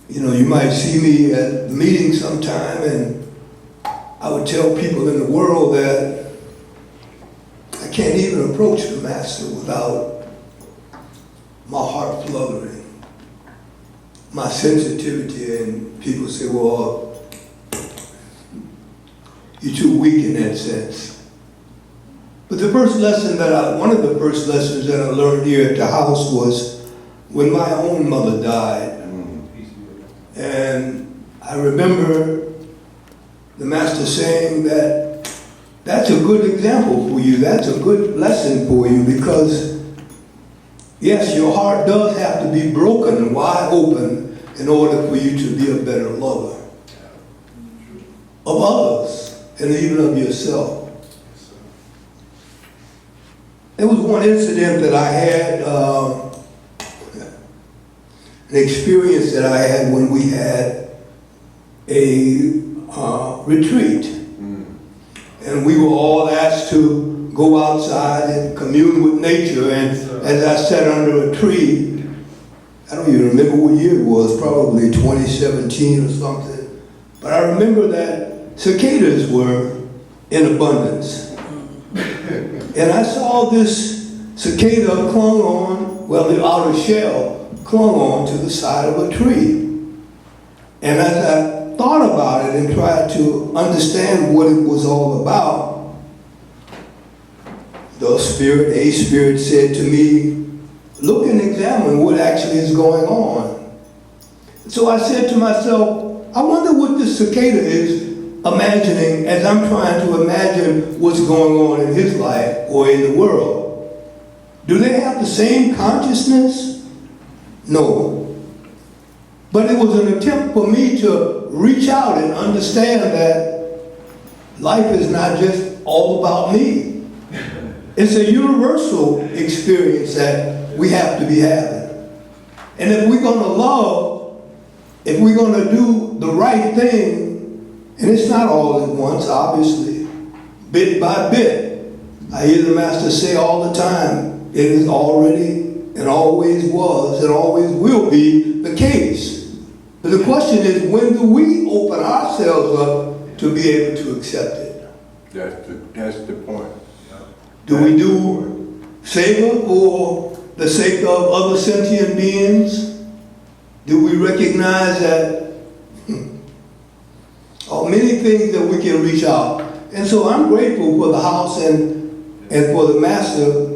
You know, you might see me at the meeting sometime and I would tell people in the world that I can't even approach the master without my heart fluttering, my sensitivity, and people say, well, you're too weak in that sense. But the first lesson one of the first lessons that I learned here at the house was when my own mother died. And I remember the master saying that that's a good example for you, that's a good lesson for you, because yes, your heart does have to be broken and wide open in order for you to be a better lover of others and even of yourself. There was one incident that I had, an experience that I had when we had a retreat. And we were all asked to go outside and commune with nature. And as I sat under a tree, I don't even remember what year it was, probably 2017 or something. But I remember that cicadas were in abundance. And I saw this cicada clung on, well, the outer shell clung on to the side of a tree. And as I thought about it and tried to understand what it was all about, a spirit said to me, look and examine what actually is going on. So I said to myself, I wonder what this cicada is imagining as I'm trying to imagine what's going on in his life or in the world. Do they have the same consciousness? No. But it was an attempt for me to reach out and understand that life is not just all about me. It's a universal experience that we have to be having. And if we're going to love, if we're going to do the right thing, and it's not all at once, obviously, bit by bit. I hear the master say all the time, it is already and always was and always will be the case. But the question is, when do we open ourselves up to be able to accept it? That's the point. Do we do favor for the sake of other sentient beings? Do we recognize that many things that we can reach out? And so I'm grateful for the house and for the master.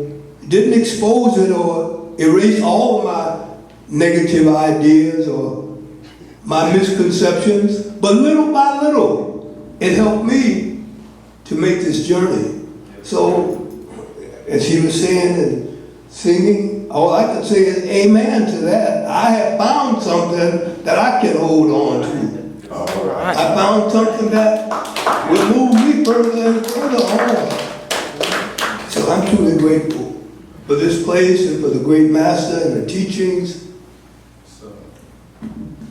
Didn't expose it or erase all of my negative ideas or my misconceptions, but little by little, it helped me to make this journey. So, as he was saying and singing, all I can say is amen to that. I have found something that I can hold on to. I found something that will move me further and further on. So I'm truly grateful for this place and for the great master and the teachings.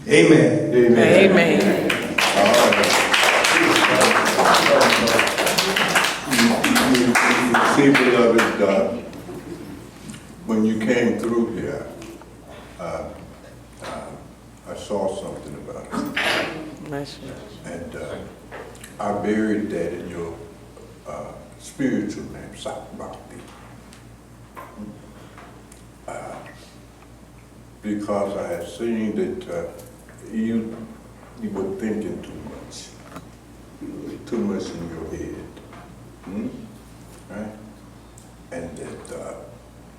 Amen. Amen. Amen. See, beloved, when you came through here, I saw something about it. Bless you. And I buried that in your spiritual name, Satsang. Because I had seen that you were thinking too much in your head, right? And that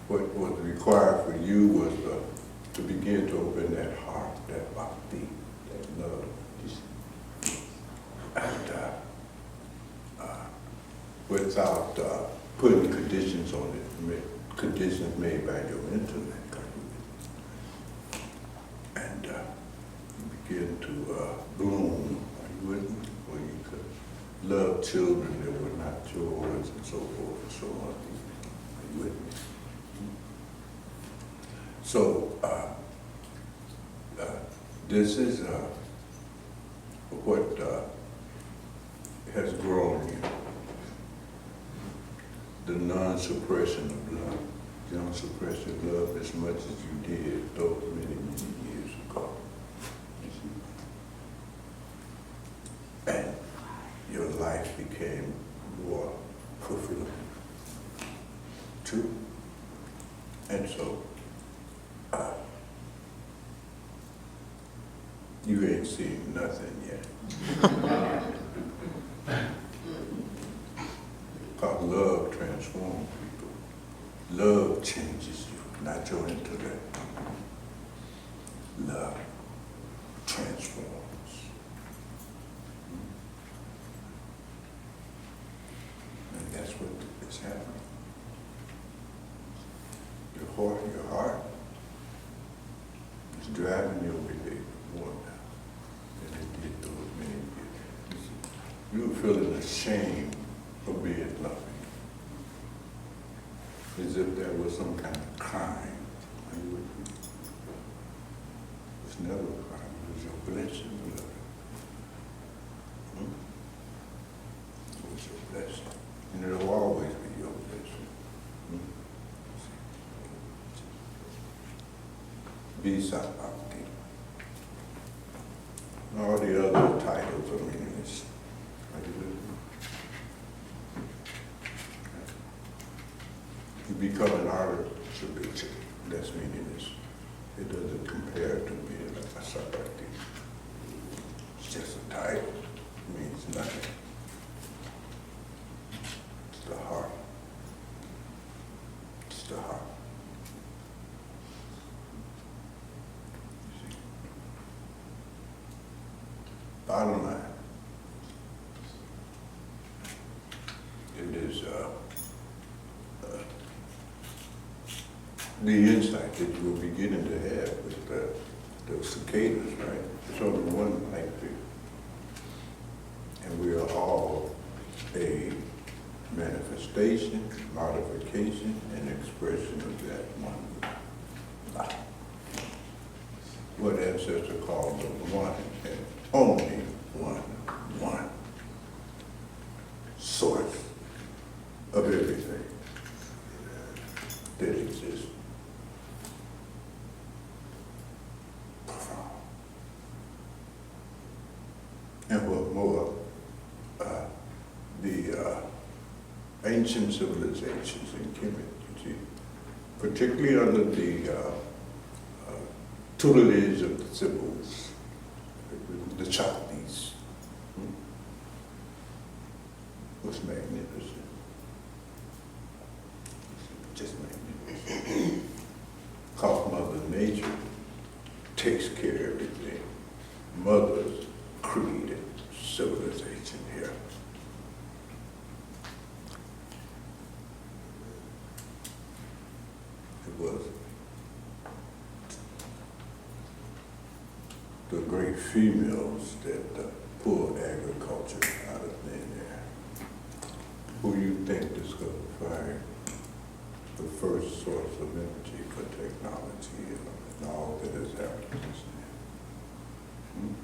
what was required for you was to begin to open that heart, that bhakti, that love. And without putting conditions on it, conditions made by your intellect. And you begin to bloom, are you with me? Where you could love children that were not yours and so forth and so on. Are you with me? So, this is what has grown you. The non-suppression of love. You don't suppress your love as much as you did those many years ago. You see? And your life became more fulfilling. True? And so, you ain't seen nothing yet. Because love transforms people. Love changes you, not your intellect. love transforms. And that's what is happening. Your heart is driving your behavior more now than it did those many years. You were feeling ashamed of being loving, as if there was some kind of crime. Are you with me? It's never a crime. It was your blessing, beloved. It was your blessing. And it'll always be your blessing. Be Satsang. All the other titles are meaningless. Are you with me? You become an artist, that's meaningless. It doesn't compare to being a Satsang. It's just a title. It means nothing. It's the heart. It's the heart. You see? Bottom line, it is the insight that you will be beginning to have with those cicadas, right? There's only one like this. And we are all a manifestation, modification, and expression of that one life. What ancestors call the one and only one source of everything that exists. Profound. And what more, the ancient civilizations in Kemet, you see, particularly under the tutelage of the Symbols, the Chaktis, was magnificent. Just magnificent. Because Mother Nature takes care of everything. Mothers created civilization here. It was the great females that pulled agriculture out of thin air. Who you think is going to fire the first source of energy for technology and all that has happened since then?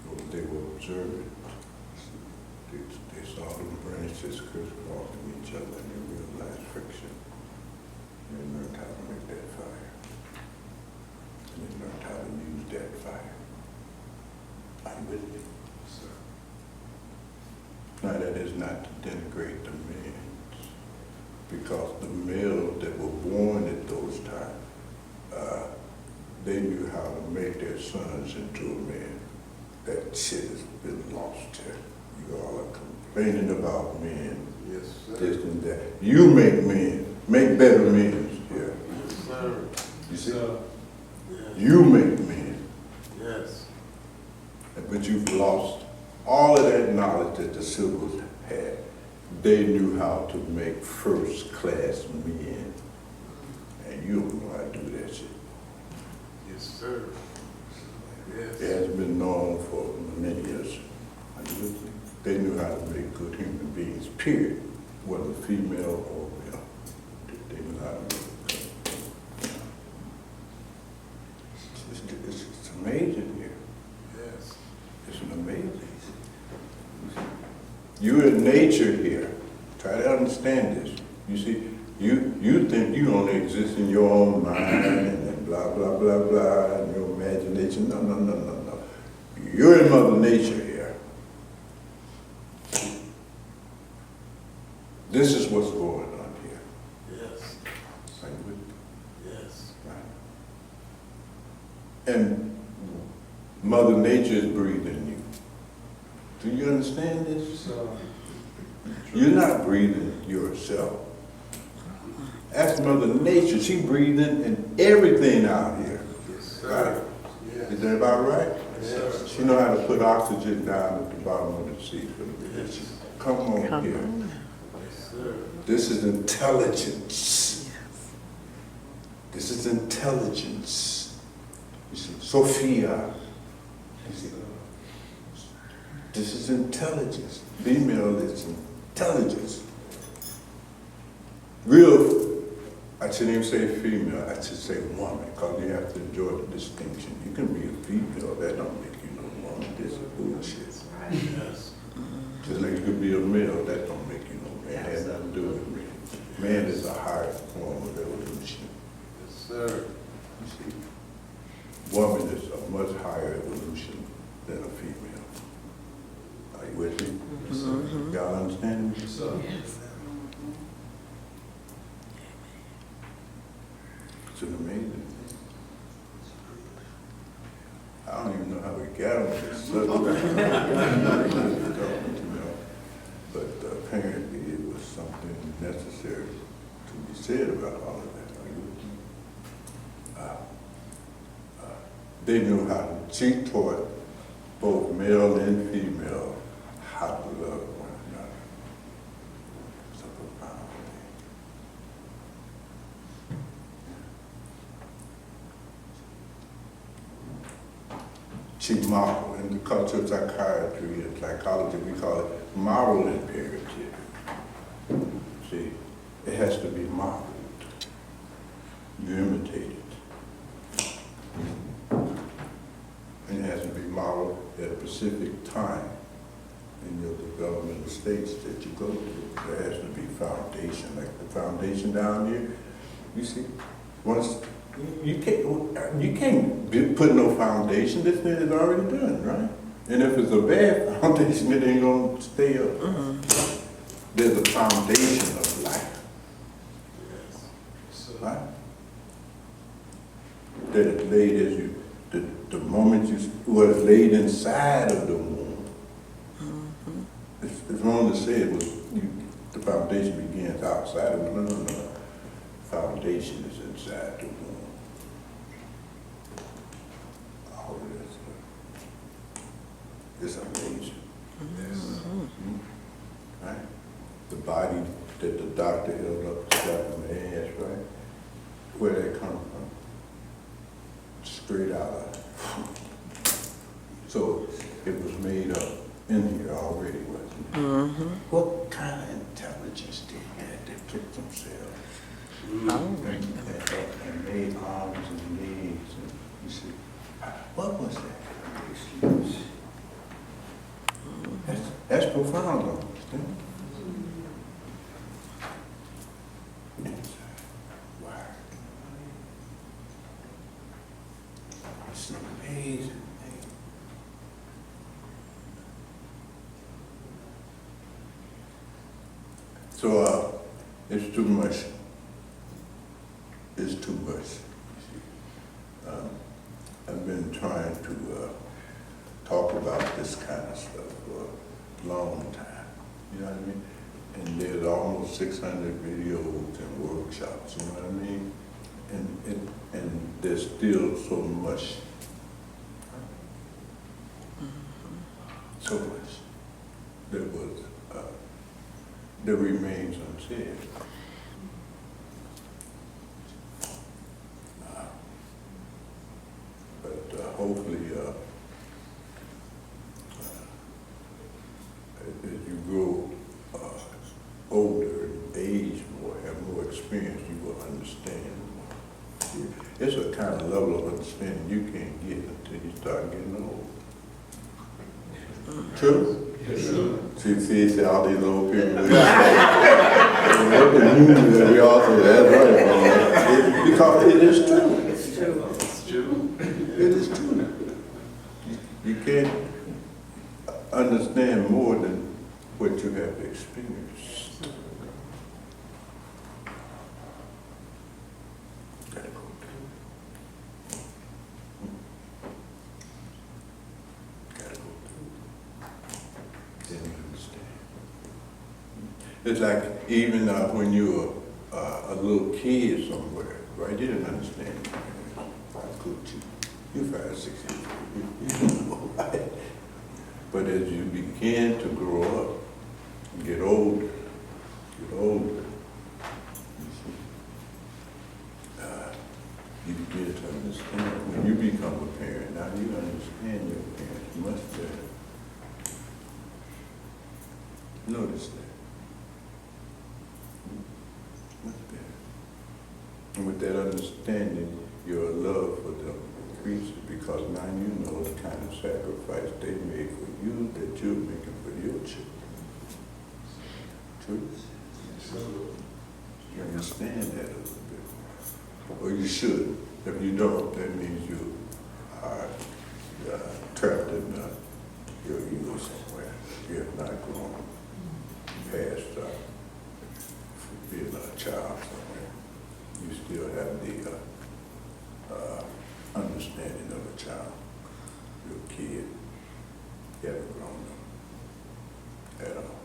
Well, they were observant. They saw them branches crisscrossing each other and they realized friction. And they learned how to make that fire. And they learned how to use that fire. Are you with me? Sir. Now that is not to denigrate the men, because the males that were born at those times, they knew how to make their sons into a man. That shit has been lost here. You all are complaining about men, Yes, sir. this and that. You make men, make better men here. Yes, sir. You see? Yes. You make men. Yes. But you've lost all of that knowledge that the Symbols had. They knew how to make first-class men. And you don't know how to do that shit. Yes, sir. Yes. It has been known for millennia. They knew how to make good human beings, period. Whether female or male. They knew how to make good. It's amazing here. Yes. It's an amazing. You're in nature here. Try to understand this. You see, you think you only exist in your own mind and blah, blah, blah, blah, and your imagination. No, no, no, no, no. You're in Mother Nature here. This is what's going on here. Yes. Are you with me? Yes. Right. And Mother Nature is breathing you. Do you understand this? So, You're not breathing yourself. That's Mother Nature. She's breathing and everything out here. yes, Is that about right? Yes. She know how to put oxygen down at the bottom of the sea for the religion. Come on here. Yes, sir. This is intelligence. This is intelligence. You see, Sophia. You see, this is intelligence. Female is intelligence. Real, I shouldn't even say female, I should say woman, because you have to enjoy the distinction. You can be a female, that don't make you no woman. This is bullshit. Yes. Just like you could be a male, that don't make you no man. It has nothing to do with me. Man is a higher form of evolution. Yes, sir. You see, woman is a much higher evolution than a female. Are you with me? Yes, sir. Y'all understand me? Yes, sir. It's an amazing thing. I don't even know how we got on this subject. But apparently it was something necessary to be said about all of that. Are you with me? They knew how to, she taught both male and female how to love one another. It's a profound thing. She modeled. In the culture of psychiatry and psychology, we call it moral imperative. See, it has to be modeled. You imitate it. And it has to be modeled at a specific time in your developmental states that you go through. There has to be foundation, like the foundation down here. You see, once you can't put no foundation. This thing is already done, right? And if it's a bad foundation, it ain't gonna stay up. There's a foundation of life, Yes. right? That is laid as you, the moment you was laid inside of the womb. It's wrong to say it was the foundation begins outside of it. No. Foundation is inside the womb. All of this is amazing. Yes. Right? The body that the doctor held up the strap in the ass, right? Where did that come from? Straight out of it. So it was made up in here already, wasn't it? What kind of intelligence they had that took themselves and made arms and legs and you see, what was that? That's profound, don't you understand? Wow. It's an amazing thing. So it's too much. It's too much. You see. I've been trying to talk about this kind of stuff for a long time. You know what I mean? And there's almost 600 videos and workshops. You know what I mean? And there's still so much. So much that remains unsaid. But hopefully, as you grow older and age more, have more experience, you will understand more. It's a kind of level of understanding you can't get until you start getting old. True? Yes, sir. See, all these old people. Look at you, we all say, that's right, man. Because it is true. It's true. It is true. You can't understand more than what you have experienced. Gotta go through. Gotta go through. Then you understand. It's like even when you were a little kid somewhere, right? You didn't understand. How could you? You're 5, 6 years old. But as you begin to grow up, get older, you begin to understand. When you become a parent, now you understand your parents much better. Notice that. Much better. And with that understanding, your love for them increases because now you know the kind of sacrifice they made for you that you're making for your children. True? You understand that a little bit. Or you should. If you don't, that means you are trapped in your ego somewhere. You have not grown past being a child somewhere. You still have the understanding of a child. You're a kid. You haven't grown up at all.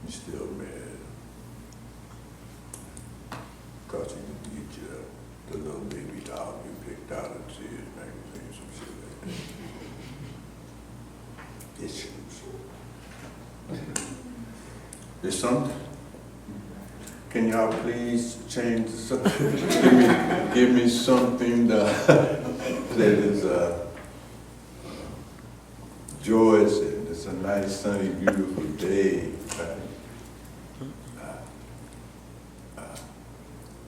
You're still mad because you didn't get the little baby doll you picked out and see his magazine, some shit like that. Issues. There's something. Can y'all please change the subject? give me something that is joyous and it's a nice, sunny, beautiful day.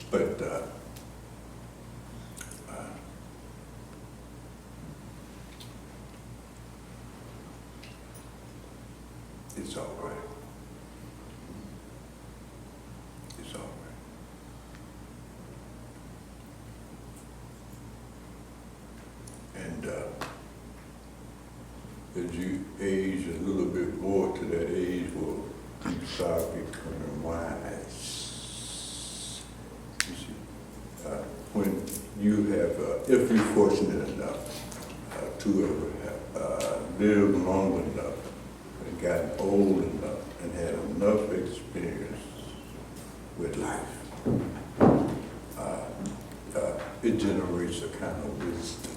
But it's all right. It's all right. And as you age a little bit more to that age where you start becoming wise. You see, when you have, if you're fortunate enough to have lived long enough and gotten old enough and had enough experience with life, it generates a kind of wisdom.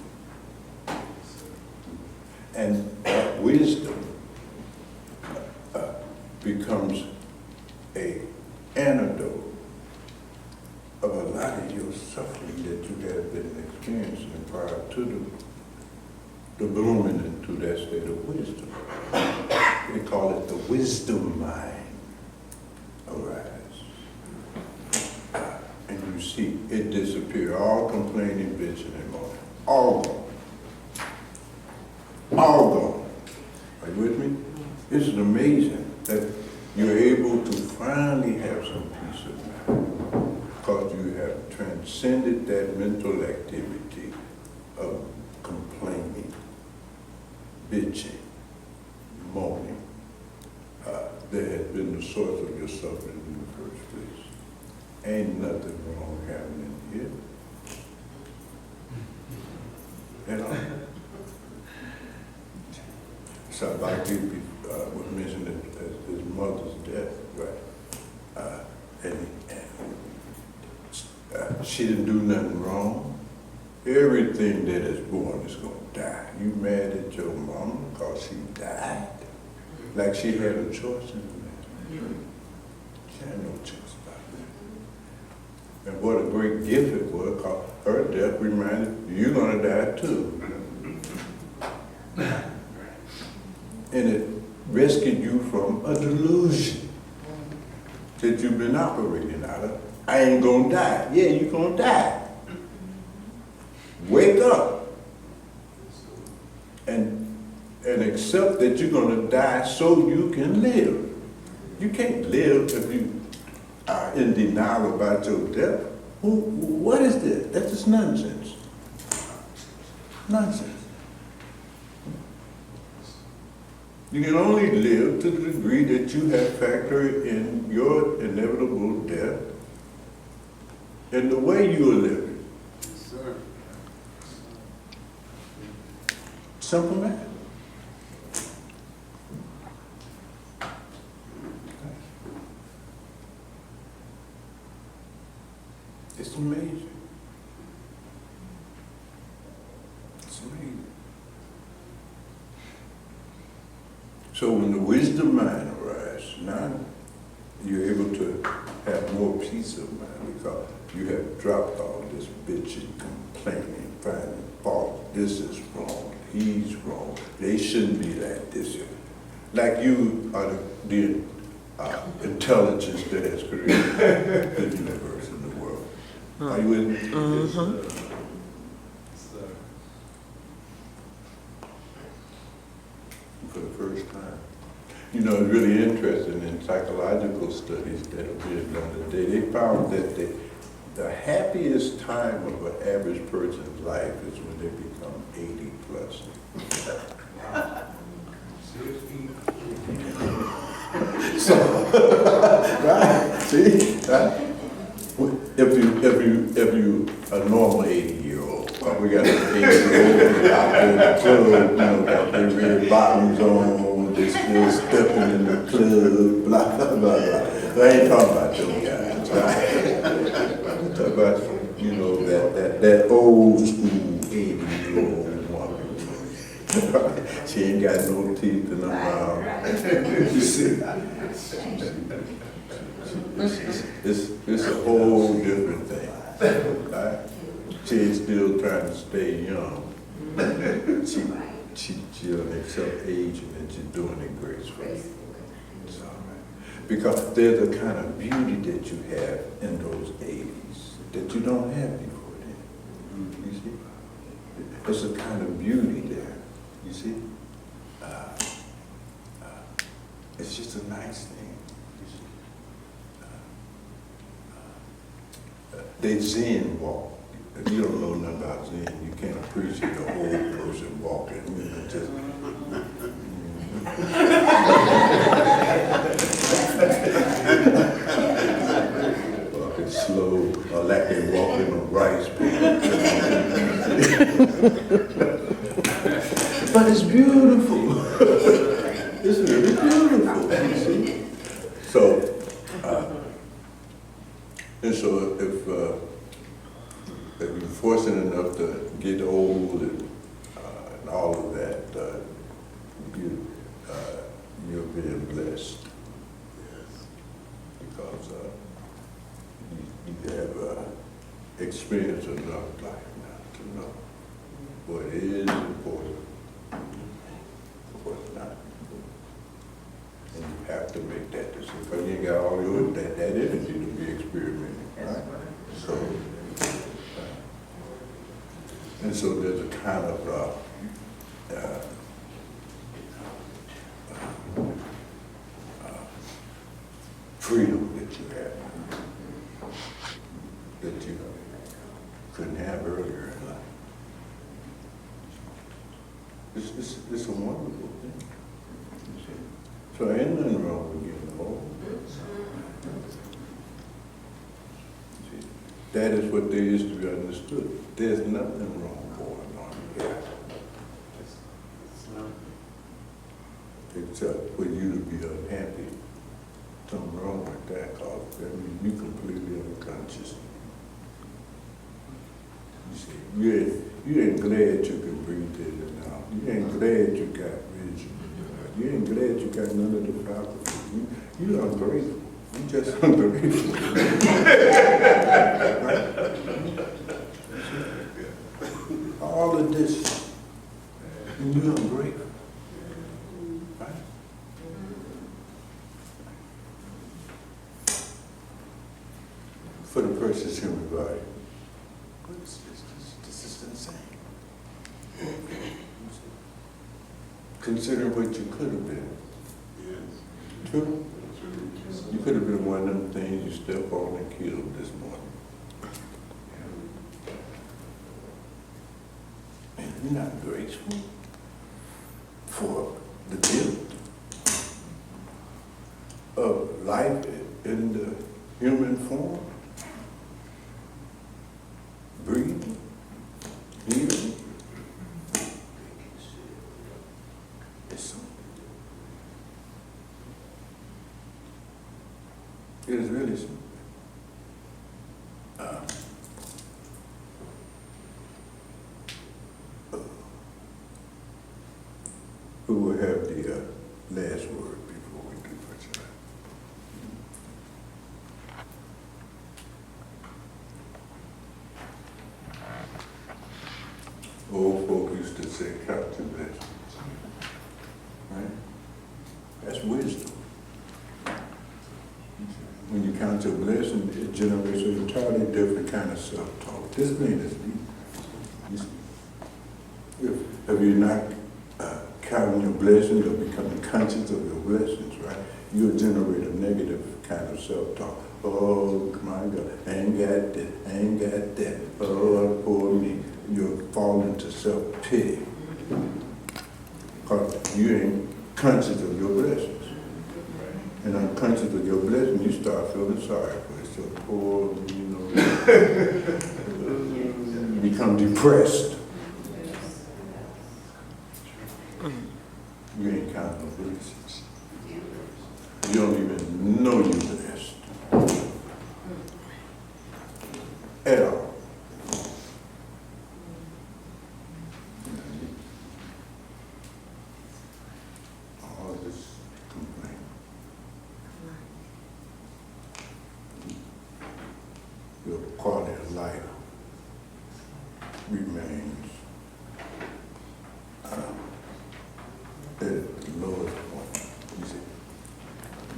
And that wisdom becomes an antidote of a lot of your suffering that you have been experiencing prior to the blooming into that state of wisdom. They call it the wisdom mind arise. And you see it disappear, all complaining, bitching, and moaning. All gone. All gone. Are you with me? This is amazing that you're able to finally have some peace of mind because you have transcended that mental activity of complaining, bitching, moaning. That has been the source of your suffering in the first place. Ain't nothing wrong happening here. At all. So like you was mentioning his mother's death, right? And she didn't do nothing wrong. Everything that is born is going to die. You mad at your mama because she died? Like she had a choice in the matter. She had no choice about that. And what a great gift it was, because her death reminded you, you're going to die too. And it rescued you from a delusion that you've been operating out of. I ain't gonna die. Yeah, you're gonna die. Wake up and accept that you're gonna die so you can live. You can't live if you are in denial about your death. What is this? That's just nonsense. Nonsense. You can only live to the degree that you have factored in your inevitable death and the way you are living. Yes, sir. Simple matter. It's amazing. It's amazing. So when the wisdom mind arises, now you're able to have more peace of mind because you have dropped all this bitching, complaining, finding fault. This is wrong. He's wrong. They shouldn't be like this. Like you are the intelligence that has created the universe and the world. Are you with me? For the first time. You know, it's really interesting in psychological studies that are being done today. They found that the happiest time of an average person's life is when they become 80 plus. So, right? See, right? If you a normal 80-year-old, we got an 80-year-old out there in the club, you know, got their red bottoms on, they still stepping in the club, blah blah blah blah. I ain't talking about those guys, right? I'm talking about, you know, that old school 80-year-old woman. She ain't got no teeth in her mouth. You see? It's a whole different thing. Right? She's still trying to stay young. She don't accept aging and she's doing it gracefully. It's all right. Because there's a kind of beauty that you have in those 80s that you don't have before then. You see? There's a kind of beauty there. You see? It's just a nice thing. They Zen walk. If you don't know nothing about Zen, you can't appreciate a whole person walking. You know, just, walking slow, or like they walking on rice paper. But it's beautiful. It's really beautiful. You see? So. And so if you're fortunate enough to get old and all of that, you're being blessed. Yes. Because you have experienced enough life now to know what is important and what's not. And you have to make that decision. Because you ain't got all that energy to be experimenting. Right? So there's a kind of freedom that you have that you couldn't have earlier in life. It's a wonderful thing. So ain't nothing wrong with getting old. That is what there is to be understood. There's nothing wrong going on here. Except for you to be unhappy. Something wrong with that, because that means you're completely unconscious. You see, you ain't glad you can breathe in and out. You ain't glad you got vision. You ain't glad you got none of the faculties. You're ungrateful. You just ungrateful. All of this, and you're ungrateful. Right? For the precious human body. This is insane. Consider what you could have been. Yes. True? You could have been one of them things you stepped on and killed this morning. And you're not grateful for the gift of life in the human form. Breathing, healing. It's something. It is really something. say count your blessings. Right? That's wisdom. When you count your blessings, it generates an entirely different kind of self-talk. This thing is deep. If you're not counting your blessings or becoming conscious of your blessings, right, you'll generate a negative kind of self-talk. Oh, my God, I ain't got this, I ain't got that. Oh, poor me. You'll fall into self-pity because you ain't conscious of your blessings. And unconscious of your blessing, you start feeling sorry for yourself. Poor, you become depressed. You ain't counting no blessings. You don't even know you're blessed. At all. All this complaint. Your quality of life remains at the lowest point. You see,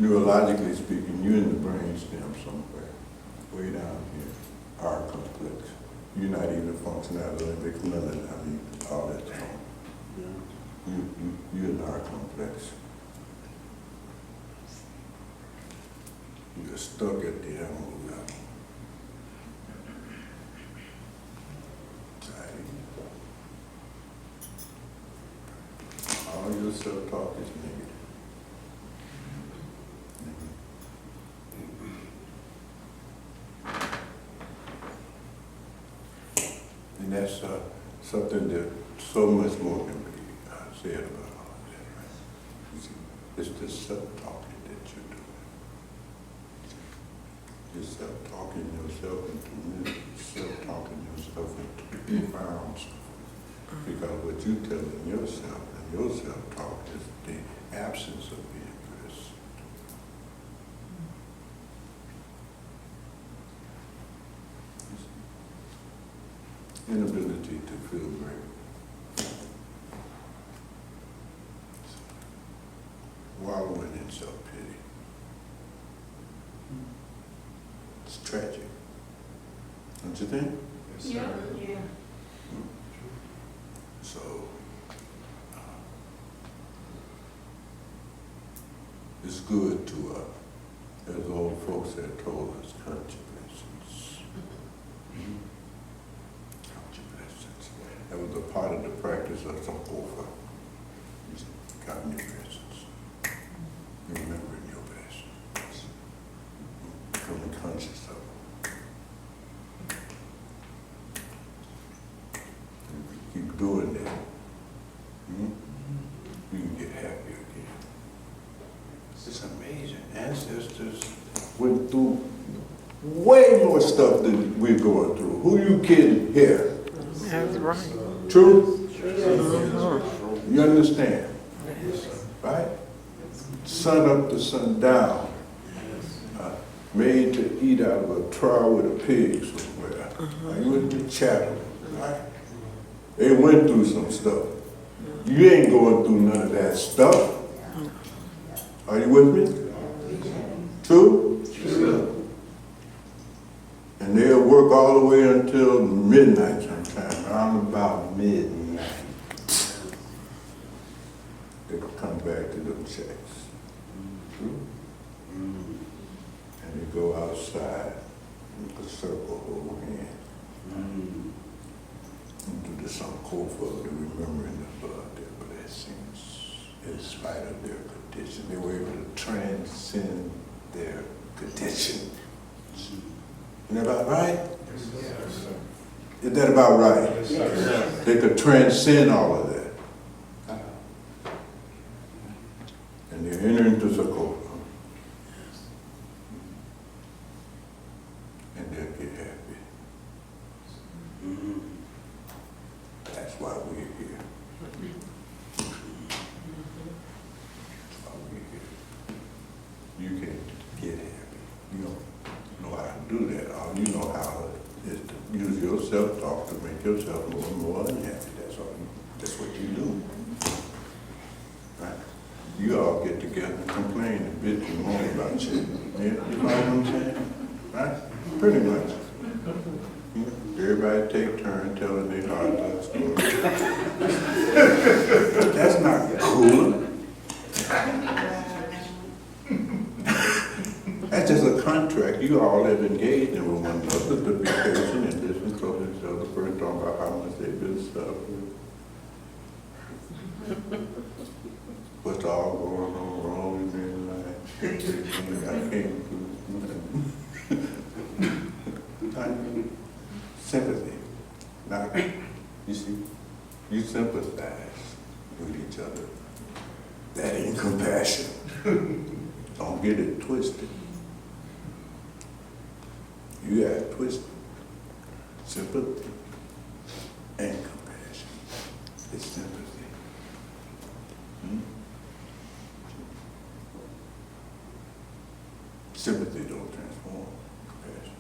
neurologically speaking, you're in the brain stem somewhere, way down here, R complex. You're not even functioning out of Olympics, none of that. I mean, all that time. You're in R complex. You're stuck at the animal level. All your self-talk is negative. And that's something that so much more can be said about all of that, right? You see, it's the self-talking that you're doing. You're self-talking yourself into misery, self-talking yourself into profound stuff. Because what you're telling yourself and your self-talk is the absence of being blessed. Inability to feel great. Wallowing in self-pity. It's tragic. Don't you think? Yes, sir. Yeah. So, it's good to, as old folks had told us, count your blessings. Count your blessings. That was a part of the practice of some over. Counting your blessings. Remembering your blessings. Becoming conscious of them. Keep doing that, you can get happy again. It's amazing. Ancestors went through way more stuff than we're going through. Who you kidding here? That's right. True? You understand? Right? Sun up to sun down. Made to eat out of a trough with a pig somewhere. Are you with me? Chattel, right? They went through some stuff. You ain't going through none of that stuff. Are you with me? True? True. And they'll work all the way until midnight sometime, around about midnight. They'll come back to them checks. True? And they go outside and circle hold hands. And do the sankofa, the remembering of their blessings in spite of their condition. They were able to transcend their condition. Isn't that about right? Yes, sir. Is that about right? Yes, sir. They could transcend all of that. And they enter into sankofa. And they'll get happy. That's why we're here. That's why we're here. You can get happy. You don't know how to do that. All you know how is to use your self-talk to make yourself more and more unhappy. That's all. That's what you do. Right? You all get together and complain and bitch and moan about shit. You know what I'm saying? Right? Pretty much. You know, everybody take turn telling their hard luck story. That's not cool. That's just a contract. You all have engaged in with one another to be patient and listen to each other first, talking about how much they've been suffering. What's all going on wrong in their life? I can't do sympathy. Not, you see, you sympathize with each other. That ain't compassion. Don't get it twisted. You got it twisted. Sympathy and compassion. It's sympathy. Sympathy don't transform compassion.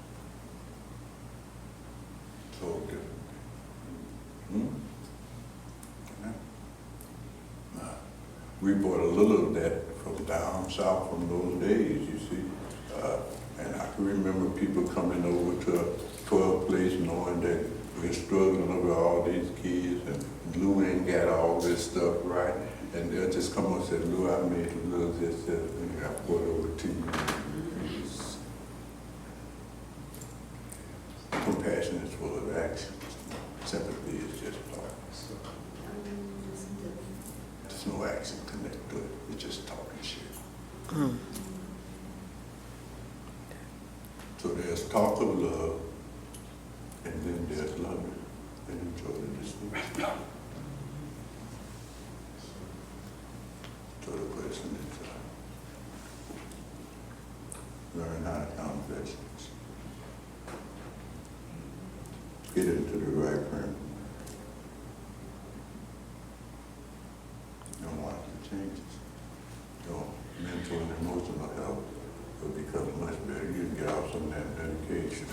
So different. We brought a little of that from down south from those days, you see. And I can remember people coming over to a 12th place knowing that we're struggling over all these kids and Lou ain't got all this stuff right. And they'll just come and say, Lou, I made a little this, and I brought it over to you. Compassion is full of action. Sympathy is just talk. There's no action connected to it. It's just talking shit. So there's talk of love, and then there's love and enjoy the distance. So the question is, learn how to count blessings. Get into the right frame. Your life changes. Your mental and emotional health will become much better. You can get off some of that medication.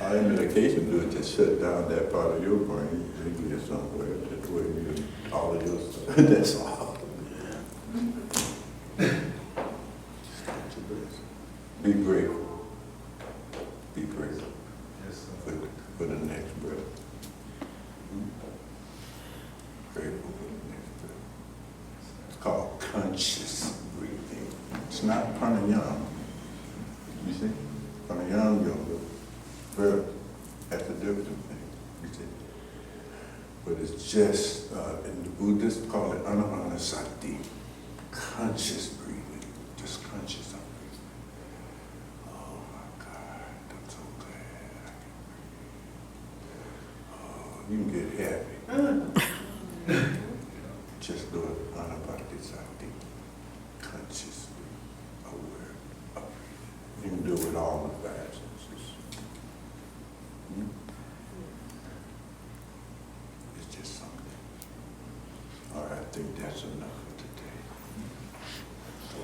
All that medication do is just shut down that part of your brain. You can get somewhere. That's where you all of your stuff. That's all. Be grateful. Be grateful for the next breath. Grateful for the next breath. It's called conscious breathing. It's not pranayama. You see? Pranayama yoga, breath, that's a different thing. You see? But it's just, and the Buddhists call it anapanasati, conscious breathing, just conscious of breathing. Oh my God, I'm so glad I can breathe. Oh, you can get happy. Just do it anapanasati, consciously aware of breathing. You can do it with all the five senses. It's just something. All right, I think that's enough for today. So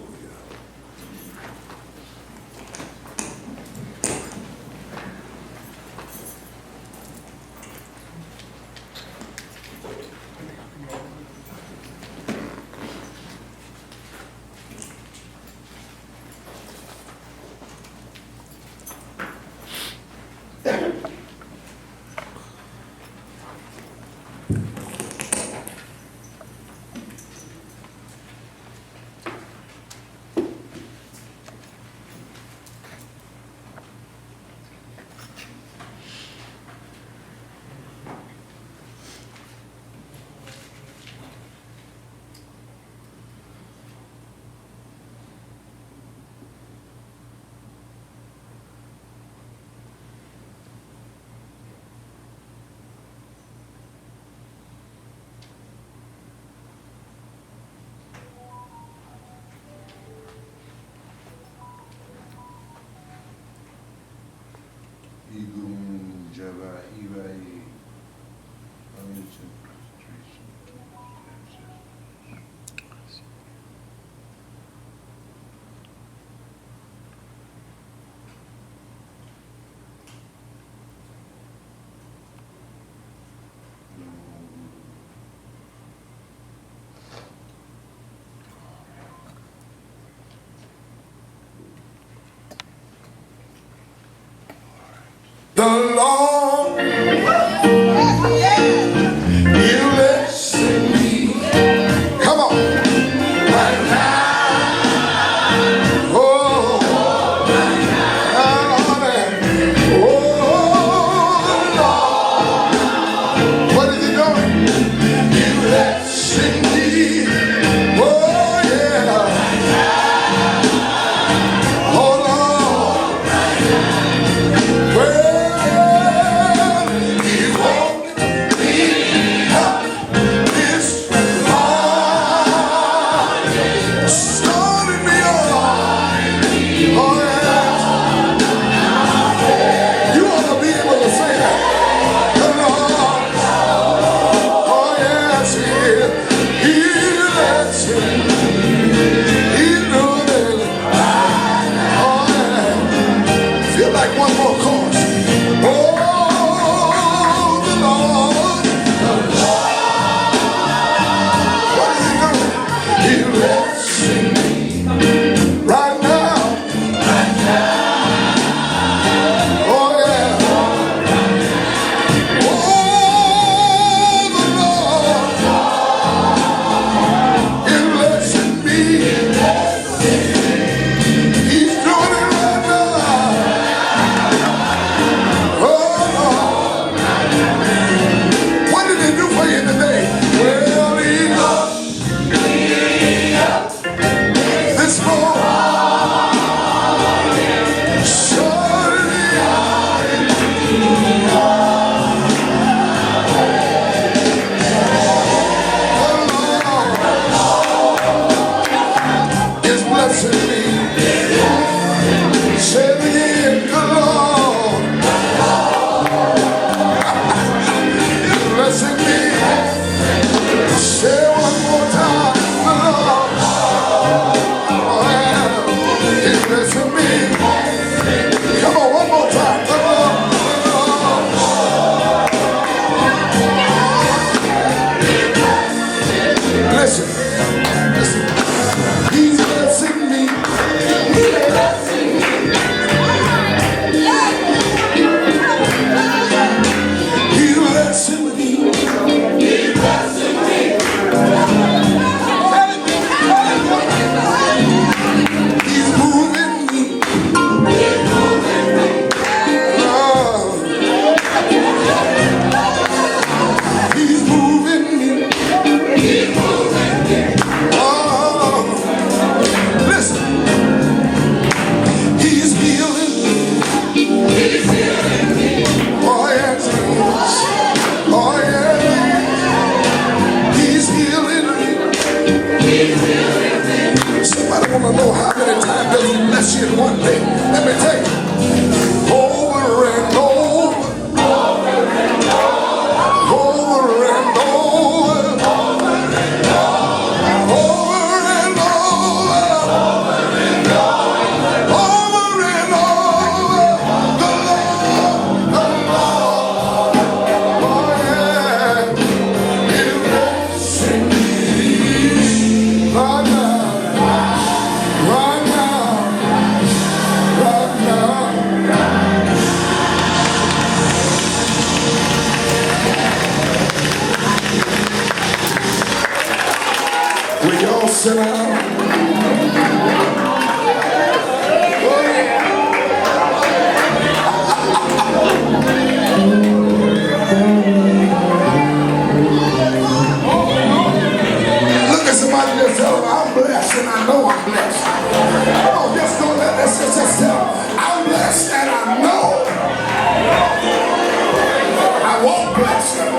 blessing me. Oh yeah. Oh Lord. Well, He woke me up this morning, started me on. Oh yeah. You ought to be able to say that. The Lord. Oh yes, He is. He lets me. He knew that. Oh yeah. Feel like one more chorus. Oh, the Lord. What is He doing? He lets me right now. Oh yeah. Oh, the Lord is blessing me. He's doing it right now. Oh, Lord. What did He do for you today? Well, He loved this morning. Surely is blessing me. Say it again, the Lord is blessing me. Say it one more time, the Lord is blessing me. Come on, one more time, the Lord. Listen, listen. He's blessing me. He's blessing me. He's moving me. Oh, He's moving me. Oh, listen. He's healing me. Oh yes, He is. Oh yeah. He's healing me. Somebody want to know how many times does He bless you in one day? Let me tell you. Over and over. Over and over. Over and over. Over and over. The Lord. Oh yeah. He's blessing me. Right now. Right now. Right now. Will y'all sit down? Look at somebody just tell them, I'm blessed and I know I'm blessed. Come on, just don't let this just tell them, I'm blessed and I know I won't bless them.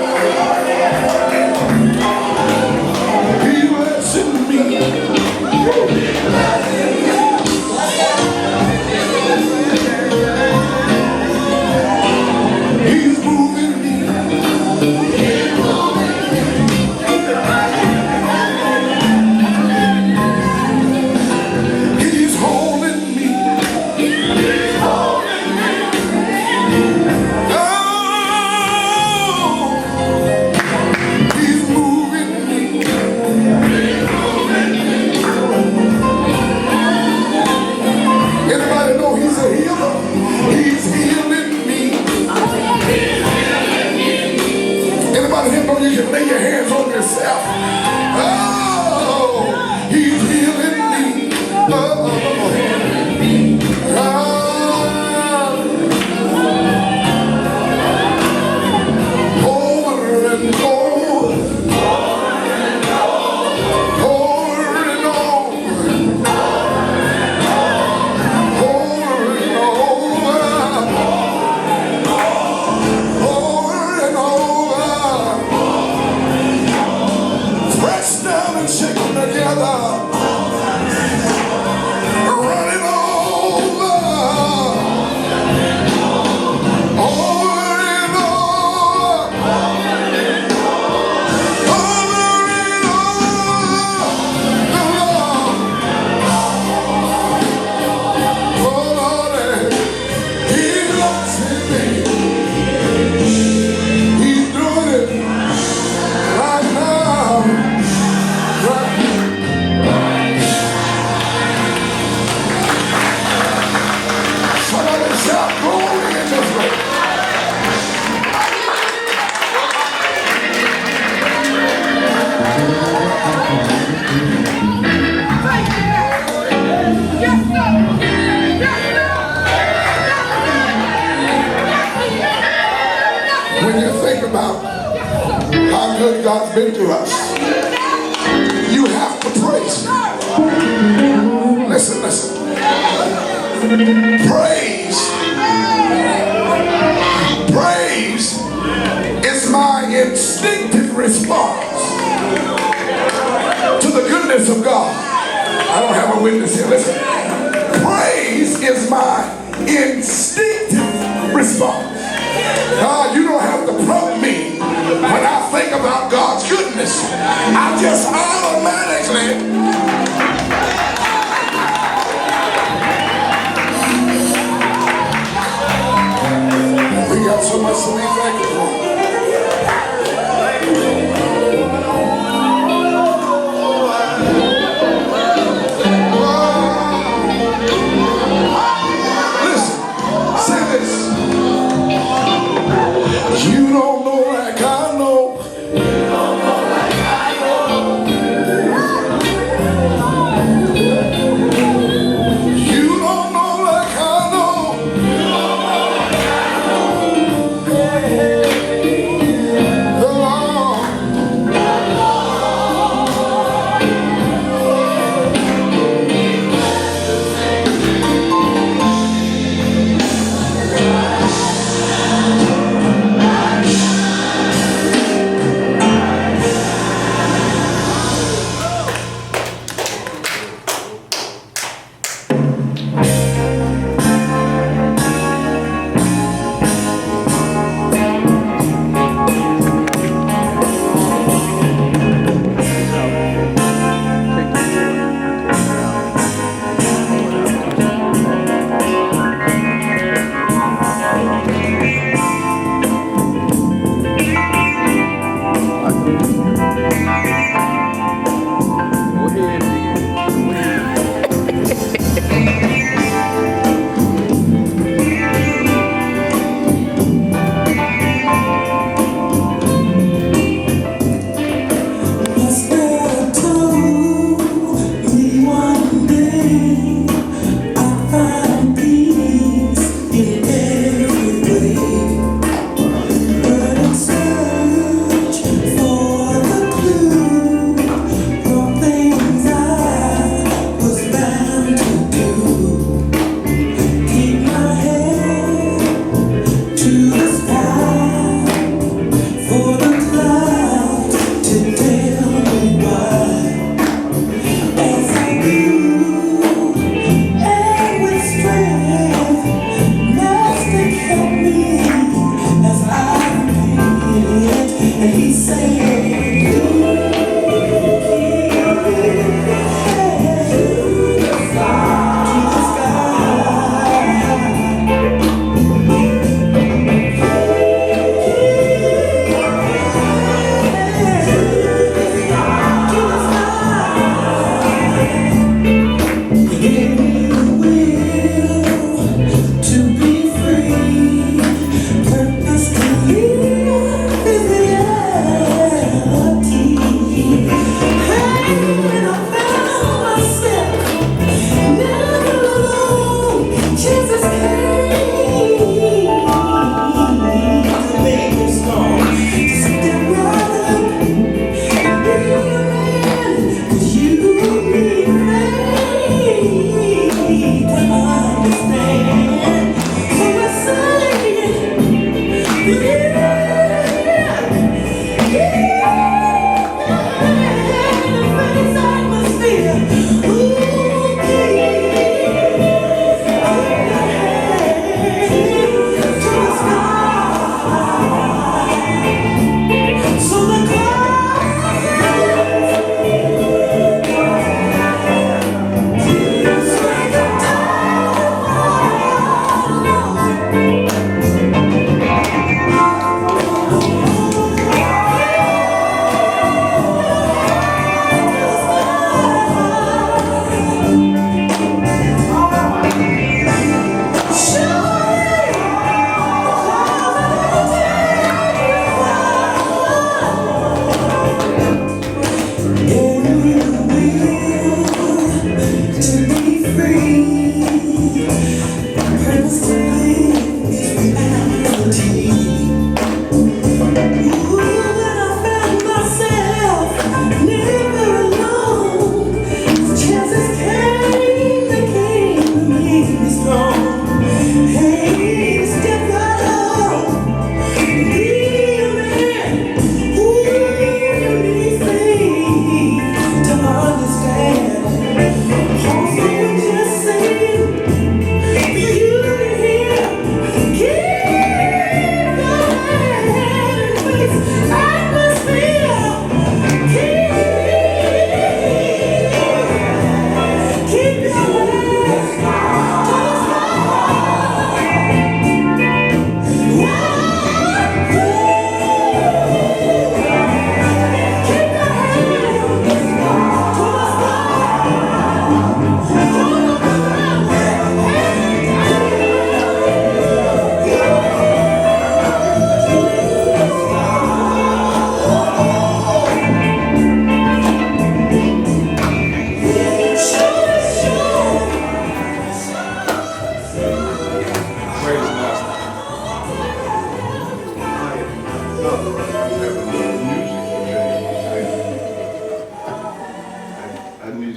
He's blessing me. He's moving me. He's holding me. Oh, down and shake them together. Running over. Over and over. Over and over. Oh Lord, He's blessing me. He's doing it right now. Right. Somebody shout glory in this place. When you think about how good God's been to us, you have to praise Him. Listen, listen. Praise is my instinctive response to the goodness of God. I don't have a witness here. Listen. Praise is my instinctive response. God, you don't have to prompt me when I think about God's goodness. I just automatically. We got so much to be thankful for. Listen, say this. You don't know like I know. You don't know like I know.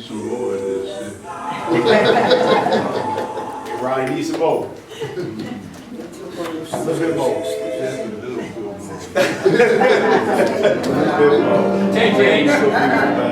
some more of this. Ronnie needs some more. A little bit more. Take it.